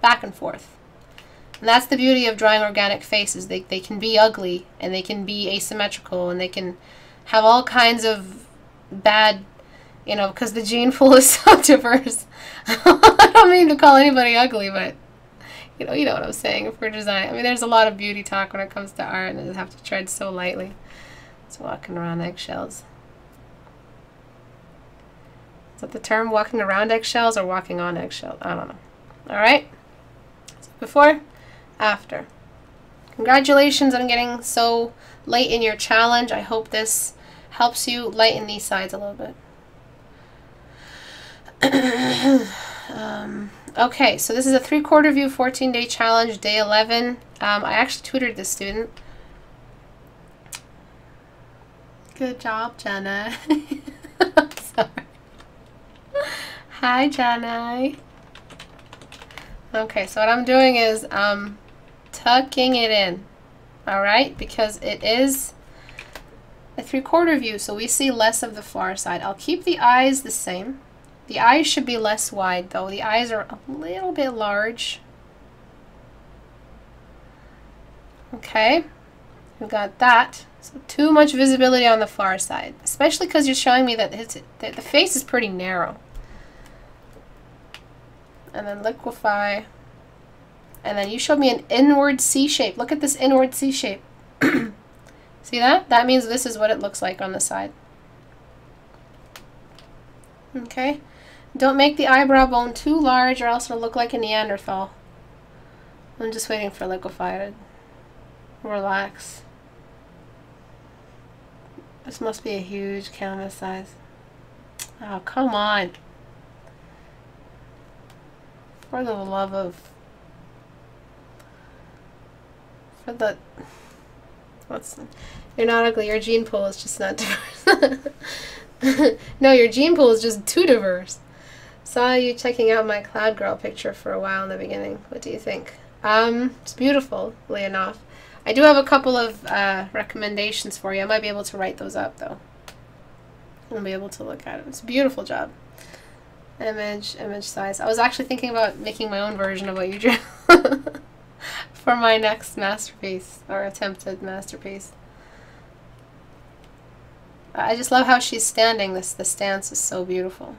Speaker 1: back and forth. And that's the beauty of drawing organic faces. They can be ugly, and they can be asymmetrical, and they can have all kinds of bad, you know, because the gene pool is so diverse. I don't mean to call anybody ugly, but you know what I'm saying. If we're designing, I mean, there's a lot of beauty talk when it comes to art, and I just have to tread so lightly. It's walking around eggshells. Is that the term, walking around eggshells or walking on eggshells? I don't know. All right. So before, after. Congratulations on getting so late in your challenge. I hope this helps you lighten these sides a little bit. Okay, so this is a 3/4 view 14-day challenge, day 11. I actually tutored this student. Good job, Jenna. Sorry. Hi, Jenna. Okay, so what I'm doing is tucking it in, all right, because it is a 3/4 view, so we see less of the far side. I'll keep the eyes the same. The eyes should be less wide, though. The eyes are a little bit large. Okay, we got that. So too much visibility on the far side, especially because you're showing me that the face is pretty narrow. And then liquefy. And then you showed me an inward C shape. Look at this inward C shape. See that? That means this is what it looks like on the side. Okay. Don't make the eyebrow bone too large, or else it'll look like a Neanderthal. I'm just waiting for liquefy to relax. This must be a huge canvas size. Oh, come on. For the love of... For the... You're not ugly. Your gene pool is just not diverse. No, your gene pool is just too diverse. Saw you checking out my Cloud Girl picture for a while in the beginning. What do you think? It's beautiful, enough. I do have a couple of recommendations for you. I might be able to write those up, though. I'll be able to look at it. It's a beautiful job. Image size. I was actually thinking about making my own version of what you drew for my next masterpiece, or attempted masterpiece. I just love how she's standing. The stance is so beautiful.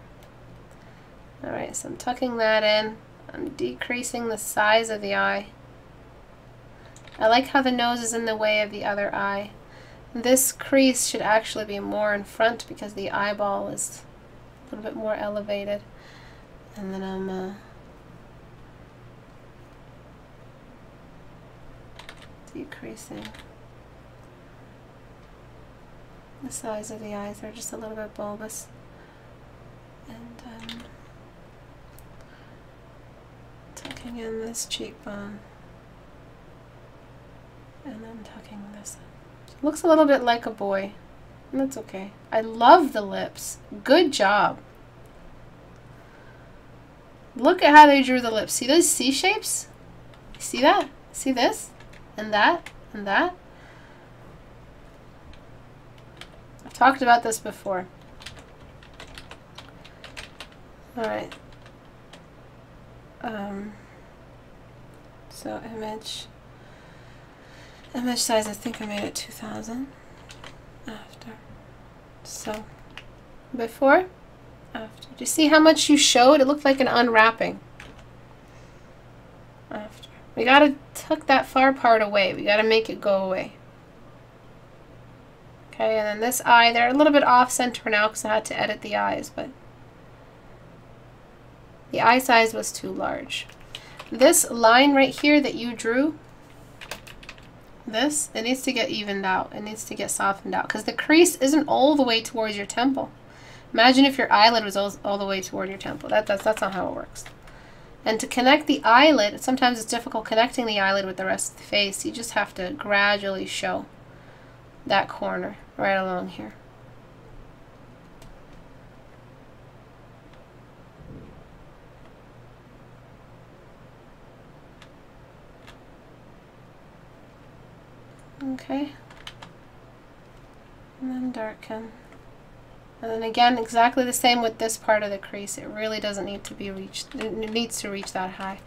Speaker 1: Alright, so I'm tucking that in. I'm decreasing the size of the eye. I like how the nose is in the way of the other eye. This crease should actually be more in front because the eyeball is a little bit more elevated. And then I'm decreasing the size of the eyes. They're just a little bit bulbous. And tucking in this cheekbone. And then tucking this in. It looks a little bit like a boy. That's okay. I love the lips. Good job. Look at how they drew the lips. See those C shapes? See that? See this? And that? And that? I've talked about this before. Alright. So image size, I think I made it 2000. After. So before, after. Do you see how much you showed? It looked like an unwrapping. After. We gotta tuck that far part away. We gotta make it go away. Okay, and then this eye, they're a little bit off center now because I had to edit the eyes, but the eye size was too large. This line right here that you drew, it needs to get evened out. It needs to get softened out because the crease isn't all the way towards your temple. Imagine if your eyelid was all the way toward your temple. That's not how it works. And to connect the eyelid, sometimes it's difficult connecting the eyelid with the rest of the face. You just have to gradually show that corner right along here. Okay. And then darken. And then again, exactly the same with this part of the crease. It really doesn't need to be reached. It needs to reach that high.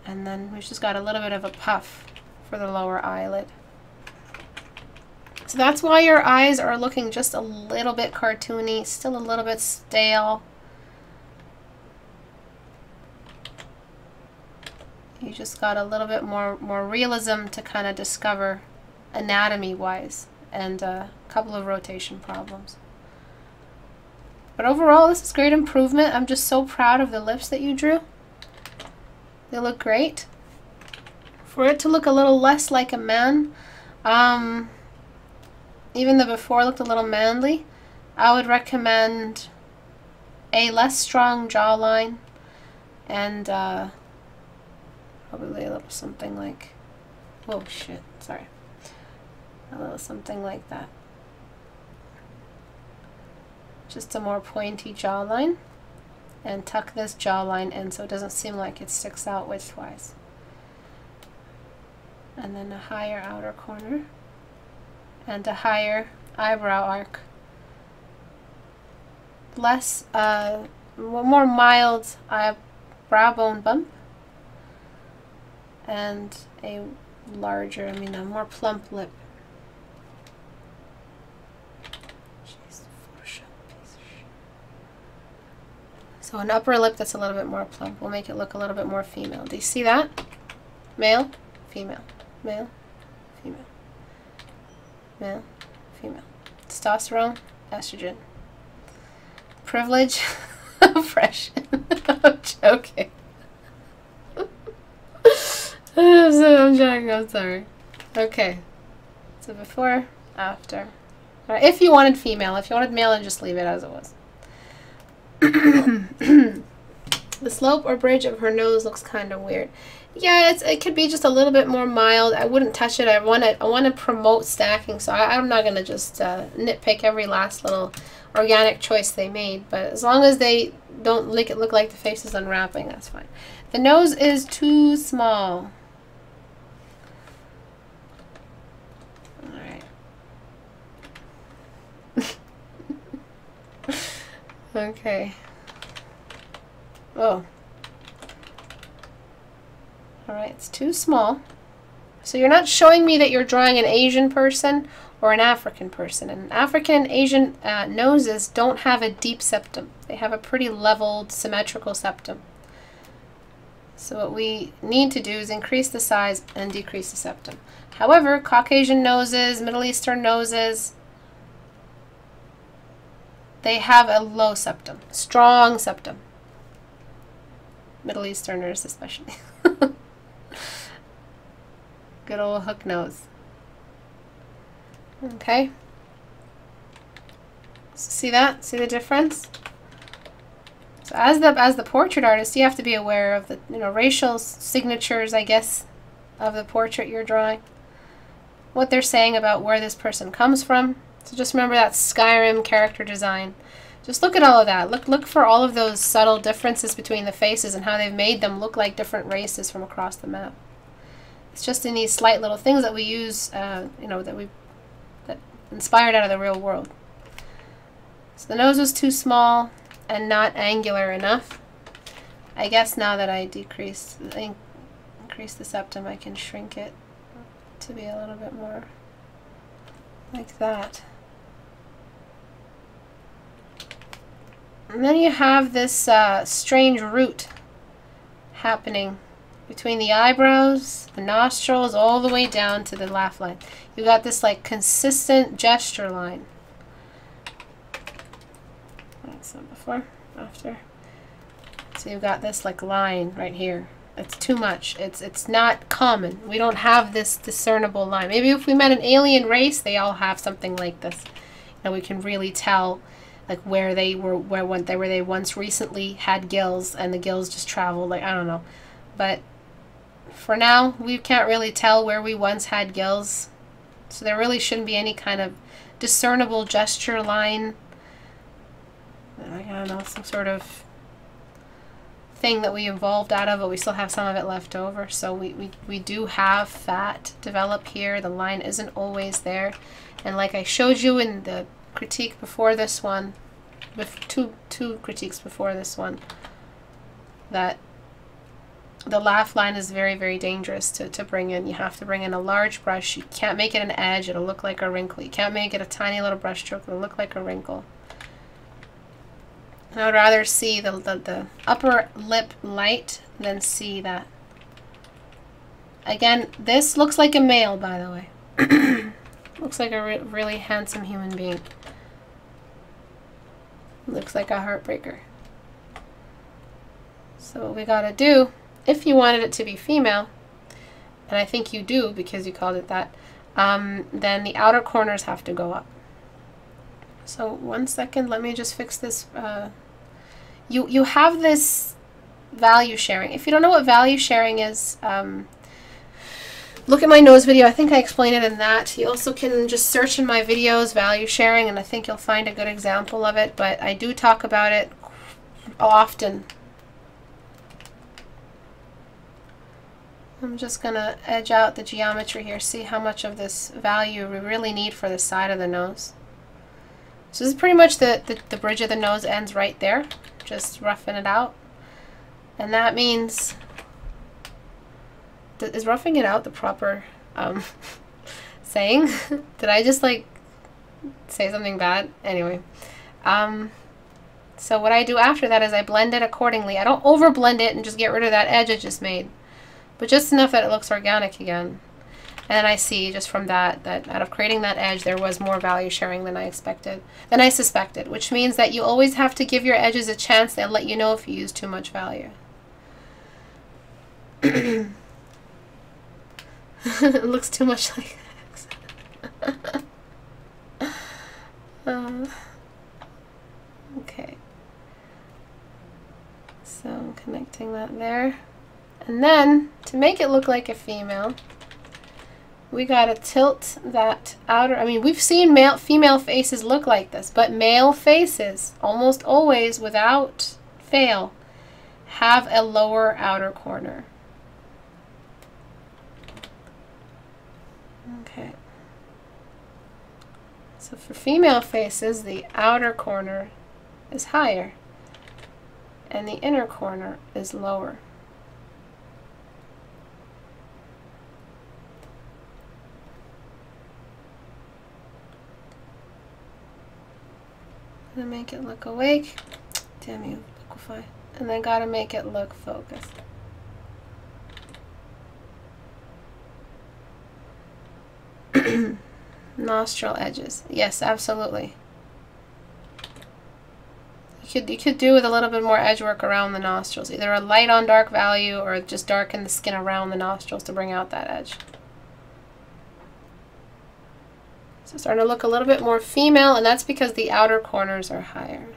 Speaker 1: And then we've just got a little bit of a puff for the lower eyelid. So that's why your eyes are looking just a little bit cartoony, still a little bit stale. You just got a little bit more realism to kind of discover anatomy-wise, and a couple of rotation problems. But overall, this is great improvement. I'm just so proud of the lips that you drew. They look great. For it to look a little less like a man, even the before looked a little manly, I would recommend a less strong jawline and probably a little something like, whoa, shit, sorry. A little something like that. Just a more pointy jawline, and tuck this jawline in so it doesn't seem like it sticks out widthwise. And then a higher outer corner and a higher eyebrow arc. Less, more mild eyebrow bone bump, and a larger, a more plump lip. So an upper lip that's a little bit more plump will make it look a little bit more female. Do you see that? Male, female, male, female, male, female. Testosterone, estrogen. Privilege, oppression. I'm joking. I'm joking, I'm sorry. Okay. So before, after. Right, if you wanted female. If you wanted male, then just leave it as it was. The slope or bridge of her nose looks kind of weird. Yeah, it could be just a little bit more mild. I wouldn't touch it. I want to promote stacking, so I'm not gonna just nitpick every last little organic choice they made. But as long as they don't make it look like the face is unwrapping, that's fine. The nose is too small. All right. Okay. Oh. Alright, it's too small. So you're not showing me that you're drawing an Asian person or an African person. And African and Asian noses don't have a deep septum. They have a pretty leveled, symmetrical septum. So what we need to do is increase the size and decrease the septum. However, Caucasian noses, Middle Eastern noses, they have a low septum, strong septum. Middle Easterners especially. Good old hook nose. Okay. See that? See the difference? So as the portrait artist, you have to be aware of the racial signatures, I guess, of the portrait you're drawing. What they're saying about where this person comes from. So just remember that Skyrim character design. Just look at all of that. Look for all of those subtle differences between the faces and how they've made them look like different races from across the map. It's just in these slight little things that we use, that inspired out of the real world. So the nose was too small and not angular enough. I guess now that I increase the septum, I can shrink it to be a little bit more like that. And then you have this strange root happening between the eyebrows, the nostrils, all the way down to the laugh line. You got this like consistent gesture line. So before, after. So you've got this like line right here. It's too much. It's not common. We don't have this discernible line. Maybe if we met an alien race, they all have something like this. We can really tell like where they once recently had gills, and the gills just traveled, like, I don't know. But for now, we can't really tell where we once had gills. So there really shouldn't be any kind of discernible gesture line. I don't know, some sort of thing that we evolved out of, but we still have some of it left over. So we do have fat develop here. The line isn't always there. And like I showed you in the critique before this one, two critiques before this one, that the laugh line is very, very dangerous to bring in. You have to bring in a large brush. You can't make it an edge. It'll look like a wrinkle. You can't make it a tiny little brush stroke. It'll look like a wrinkle. And I would rather see the upper lip light than see that. Again, this looks like a male, by the way. Looks like a really handsome human being. Looks like a heartbreaker. So what we gotta do, if you wanted it to be female, and I think you do because you called it that, then the outer corners have to go up. So 1 second, let me just fix this. You have this value sharing. If you don't know what value sharing is, look at my nose video. I think I explained it in that. You also can just search in my videos, value sharing, and I think you'll find a good example of it, but I do talk about it often. I'm just going to edge out the geometry here, see how much of this value we really need for the side of the nose. So this is pretty much the bridge of the nose ends right there. Just roughing it out. And that means, is roughing it out the proper saying? Did I just like say something bad? Anyway. So what I do after that is I blend it accordingly. I don't over blend it and just get rid of that edge I just made, but just enough that it looks organic again. And I see just from that out of creating that edge, there was more value sharing than I suspected, which means that you always have to give your edges a chance. They'll let you know if you use too much value. It looks too much like that. Okay. So I'm connecting that there. And then, to make it look like a female, we gotta tilt that outer, I mean, we've seen female faces look like this, but male faces, almost always, without fail, have a lower outer corner. Okay. So for female faces, the outer corner is higher, and the inner corner is lower. To make it look awake. Damn you, liquify. And I gotta make it look focused. Nostril edges. Yes, absolutely. You could do with a little bit more edge work around the nostrils. Either a light on dark value or just darken the skin around the nostrils to bring out that edge. So it's starting to look a little bit more female, and that's because the outer corners are higher.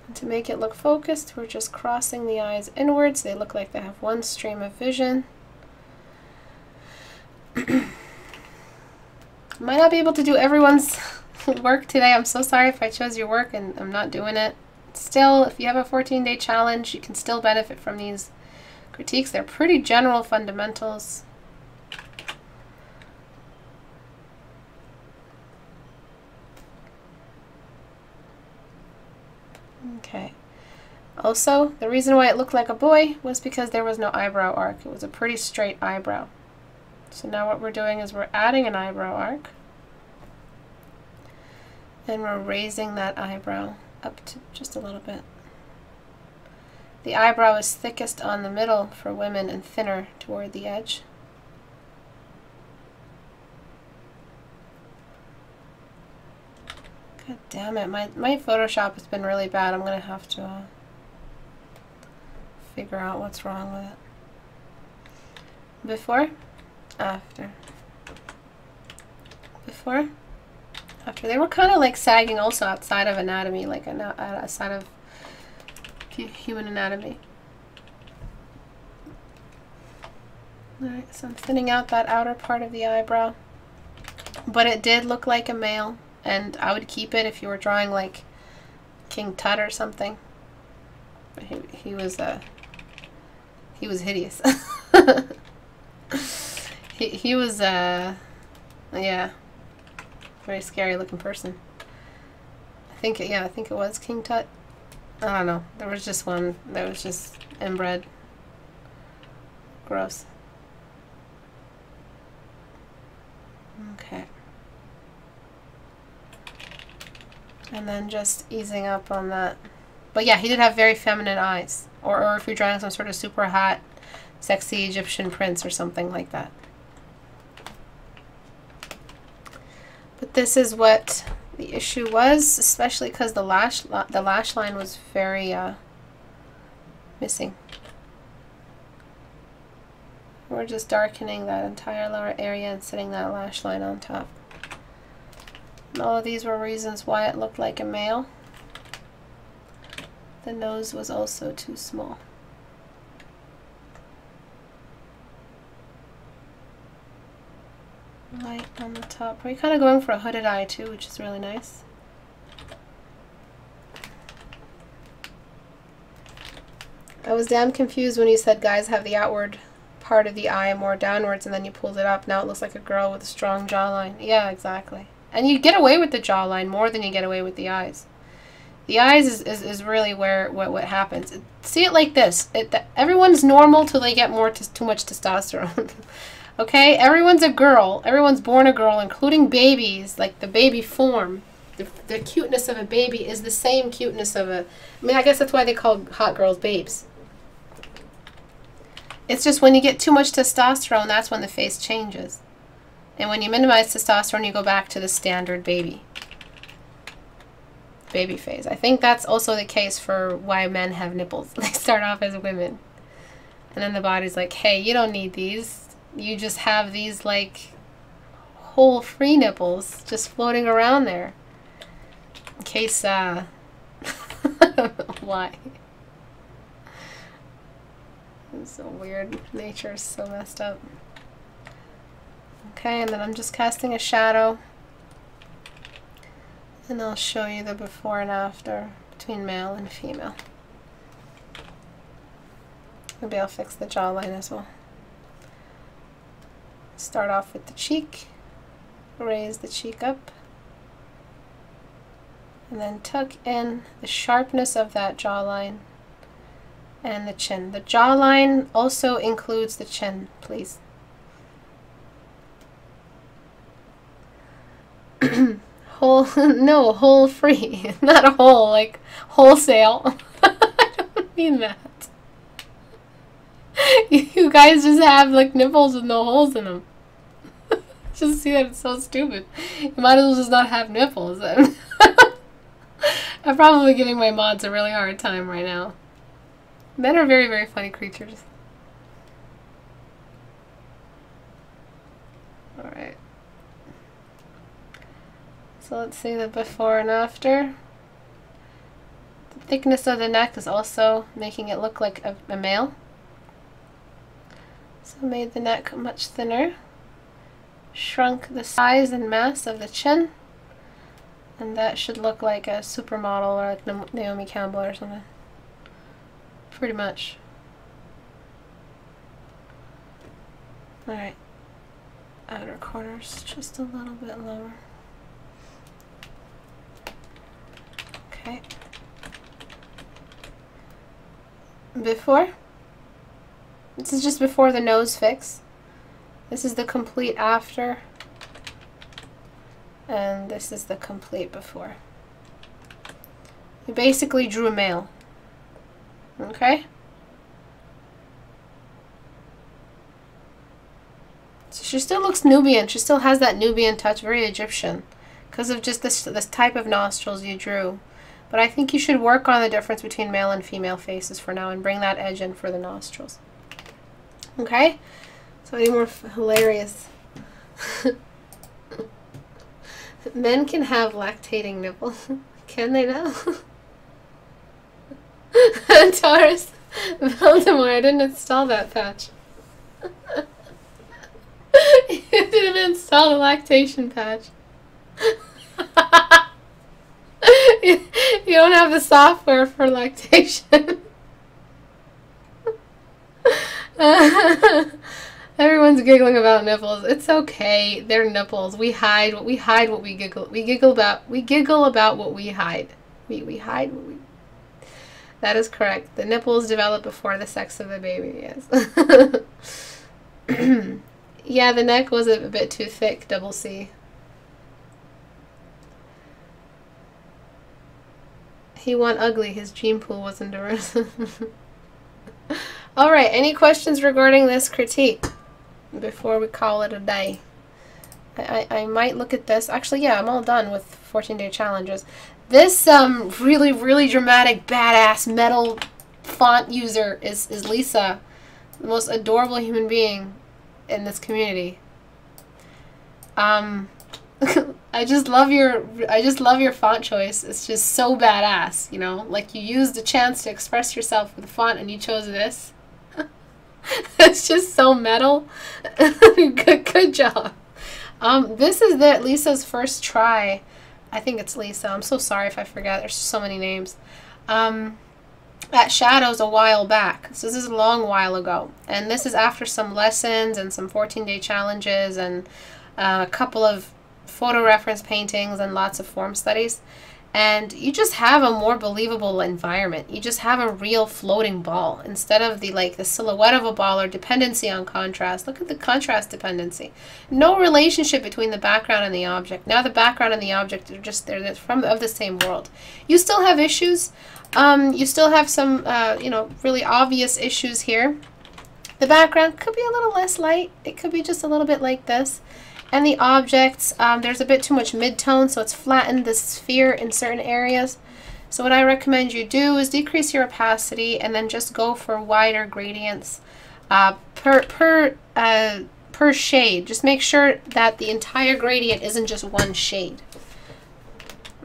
Speaker 1: And to make it look focused, we're just crossing the eyes inwards. They look like they have one stream of vision. Might not be able to do everyone's work today. I'm so sorry if I chose your work and I'm not doing it. Still, if you have a 14-day challenge, you can still benefit from these critiques. They're pretty general fundamentals. Okay. Also, the reason why it looked like a boy was because there was no eyebrow arc. It was a pretty straight eyebrow. So now what we're doing is we're adding an eyebrow arc. And we're raising that eyebrow up to just a little bit. The eyebrow is thickest on the middle for women and thinner toward the edge. God damn it, my Photoshop has been really bad. I'm gonna have to figure out what's wrong with it. Before, after. Before, after. They were kind of like sagging also outside of anatomy, like outside of human anatomy. Alright, so I'm thinning out that outer part of the eyebrow. But it did look like a male, and I would keep it if you were drawing like King Tut or something. He was hideous. he was yeah, very scary looking person. I think it was King Tut. I don't know. There was just one that was just inbred. Gross. Okay. And then just easing up on that. But yeah, he did have very feminine eyes. Or if you're drawing some sort of super hot, sexy Egyptian prince or something like that. But this is what the issue was, especially because the lash line was very missing. We're just darkening that entire lower area and setting that lash line on top. And all of these were reasons why it looked like a male. The nose was also too small. Light on the top. We're kind of going for a hooded eye too, which is really nice. I was damn confused when you said guys have the outward part of the eye more downwards and then you pulled it up. Now it looks like a girl with a strong jawline. Yeah, exactly. And you get away with the jawline more than you get away with the eyes. The eyes is really where what happens. See it like this. Everyone's normal till they get too much testosterone. Okay? Everyone's a girl. Everyone's born a girl, including babies. Like the baby form. The cuteness of a baby is the same cuteness of a... I mean, I guess that's why they call hot girls babes. It's just when you get too much testosterone, that's when the face changes. And when you minimize testosterone, you go back to the standard baby phase. I think that's also the case for why men have nipples. They start off as women. And then the body's like, hey, you don't need these. You just have these, like, whole free nipples just floating around there. In case, I don't know why. It's so weird. Nature is so messed up. Okay, and then I'm just casting a shadow. And I'll show you the before and after between male and female. Maybe I'll fix the jawline as well. Start off with the cheek. Raise the cheek up. And then tuck in the sharpness of that jawline and the chin. The jawline also includes the chin, please. No, whole free, not a whole, like wholesale. I don't mean that. You guys just have like nipples with no holes in them. Just see that it's so stupid. You might as well just not have nipples. I'm probably giving my mods a really hard time right now. Men are very, very funny creatures. Alright. So let's see the before and after. The thickness of the neck is also making it look like a male. So made the neck much thinner. Shrunk the size and mass of the chin. And that should look like a supermodel or like Naomi Campbell or something. Pretty much. Alright. Outer corners just a little bit lower. Okay. Before. This is just before the nose fix. This is the complete after. And this is the complete before. You basically drew a male. Okay? So she still looks Nubian. She still has that Nubian touch, very Egyptian. Because of just this type of nostrils you drew. But I think you should work on the difference between male and female faces for now and bring that edge in for the nostrils. Okay? So any more hilarious. Men can have lactating nipples. Can they now? Taurus. Voldemort, I didn't install that patch. You didn't install the lactation patch. You don't have the software for lactation. Everyone's giggling about nipples. It's okay. They're nipples. We hide what we giggle. We giggle about what we hide. We hide what we. That is correct. The nipples develop before the sex of the baby. Yes. Yeah, the neck was a bit too thick. Double C. He won ugly. His gene pool wasn't diverse. All right. Any questions regarding this critique before we call it a day? I might look at this. Actually, yeah, I'm all done with 14-day challenges. This really, really dramatic, badass metal font user is Lisa, the most adorable human being in this community. I just love your font choice. It's just so badass, you know? Like, you used the chance to express yourself with a font and you chose this. It's just so metal. Good job. This is Lisa's first try. I think it's Lisa. I'm so sorry if I forget. There's so many names. At Shadows a while back. So this is a long while ago. And this is after some lessons and some 14-day challenges and a couple of photo reference paintings and lots of form studies. And you just have a more believable environment. You just have a real floating ball instead of the silhouette of a ball or dependency on contrast. Look at the contrast dependency. No relationship between the background and the object. Now the background and the object are just they're of the same world. You still have issues. You still have some really obvious issues here. The background could be a little less light. It could be just a little bit like this. And the objects, there's a bit too much mid-tone, so it's flattened the sphere in certain areas. So what I recommend you do is decrease your opacity and then just go for wider gradients per shade. Just make sure that the entire gradient isn't just one shade.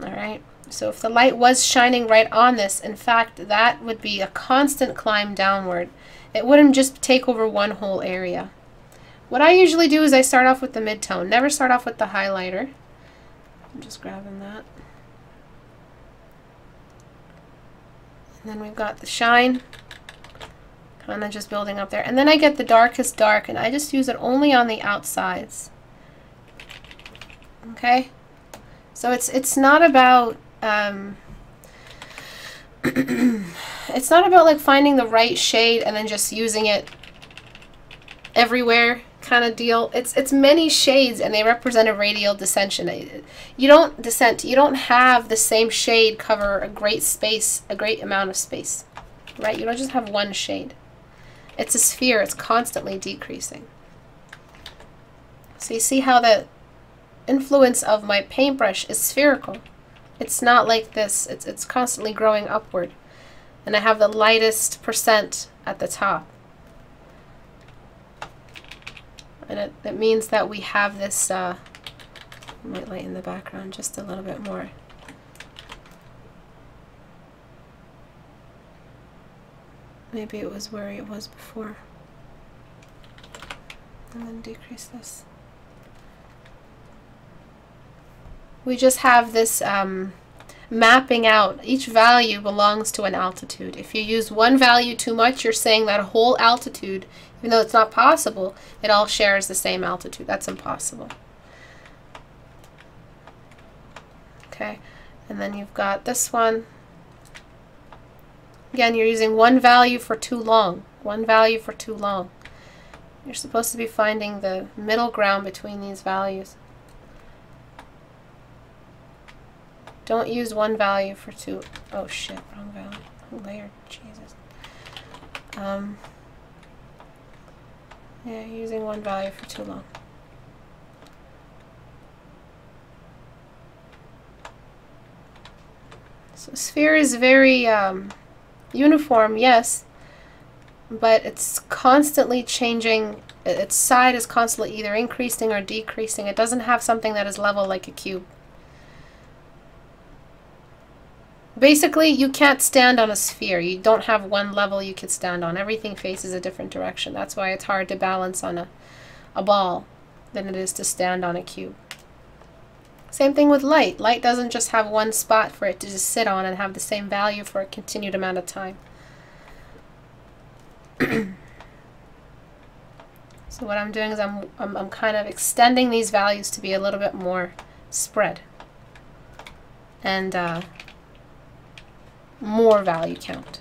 Speaker 1: All right. So if the light was shining right on this, in fact, that would be a constant climb downward. It wouldn't just take over one whole area. What I usually do is I start off with the mid-tone. Never start off with the highlighter. I'm just grabbing that. And then we've got the shine. Kind of just building up there. And then I get the darkest dark, and I just use it only on the outsides. Okay? So it's not about... it's not about like finding the right shade and then just using it everywhere kind of deal. It's many shades and they represent a radial descension. You don't have the same shade cover a great amount of space, right? You don't just have one shade. It's a sphere. It's constantly decreasing. So you see how the influence of my paintbrush is spherical. It's not like this. It's constantly growing upward. And I have the lightest percent at the top. And it means that we have this, I might lighten the background just a little bit more. Maybe it was where it was before. And then decrease this. We just have this mapping out. Each value belongs to an altitude. If you use one value too much, you're saying that whole altitude, even though it's not possible, it all shares the same altitude. That's impossible. Okay, and then you've got this one. Again, you're using one value for too long. One value for too long. You're supposed to be finding the middle ground between these values. Don't use one value for too... Oh shit, wrong value. Wrong layer. Jesus. Yeah, using one value for too long. So sphere is very uniform, yes, but it's constantly changing. Its side is constantly either increasing or decreasing. It doesn't have something that is level like a cube. Basically, you can't stand on a sphere. You don't have one level you could stand on. Everything faces a different direction. That's why it's hard to balance on a ball than it is to stand on a cube. Same thing with light. Light doesn't just have one spot for it to just sit on and have the same value for a continued amount of time. So what I'm doing is I'm kind of extending these values to be a little bit more spread and more value count.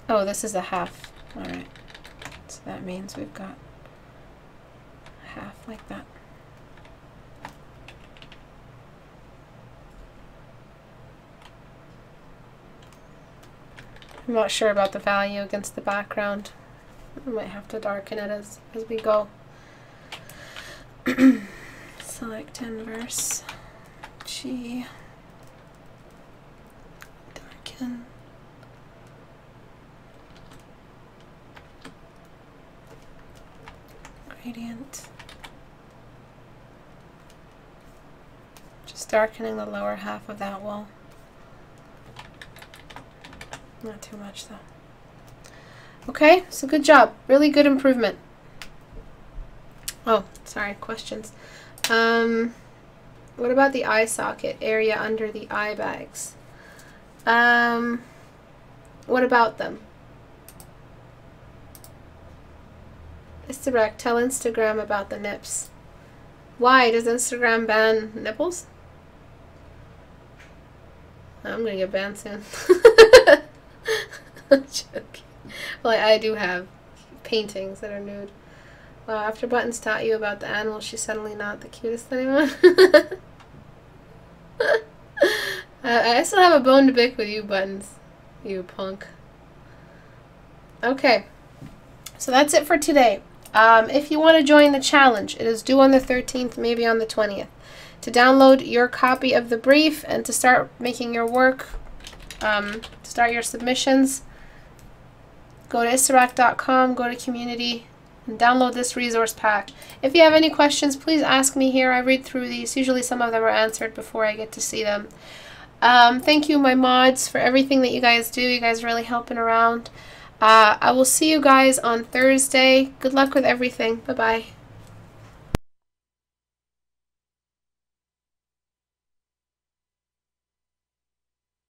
Speaker 1: Oh, this is a half. All right. So that means we've got half like that. I'm not sure about the value against the background. I might have to darken it as we go. Select inverse G, darken, gradient, just darkening the lower half of that wall. Not too much though. Okay, so good job. Really good improvement. Oh, sorry, questions. What about the eye socket area under the eye bags? What about them? Istebrak, tell Instagram about the nips. Why? Does Instagram ban nipples? I'm gonna get banned soon. I'm joking. Well, I do have paintings that are nude. Wow, after Buttons taught you about the animal, she's suddenly not the cutest anymore. I still have a bone to pick with you, Buttons. You punk. Okay, so that's it for today. If you want to join the challenge, it is due on the 13th, maybe on the 20th. To download your copy of the brief and to start making your work, start your submissions, go to istebrak.com, go to community, and download this resource pack. If you have any questions, please ask me here. I read through these. Usually some of them are answered before I get to see them. Thank you, my mods, for everything that you guys do. You guys are really helping around. I will see you guys on Thursday. Good luck with everything. Bye-bye.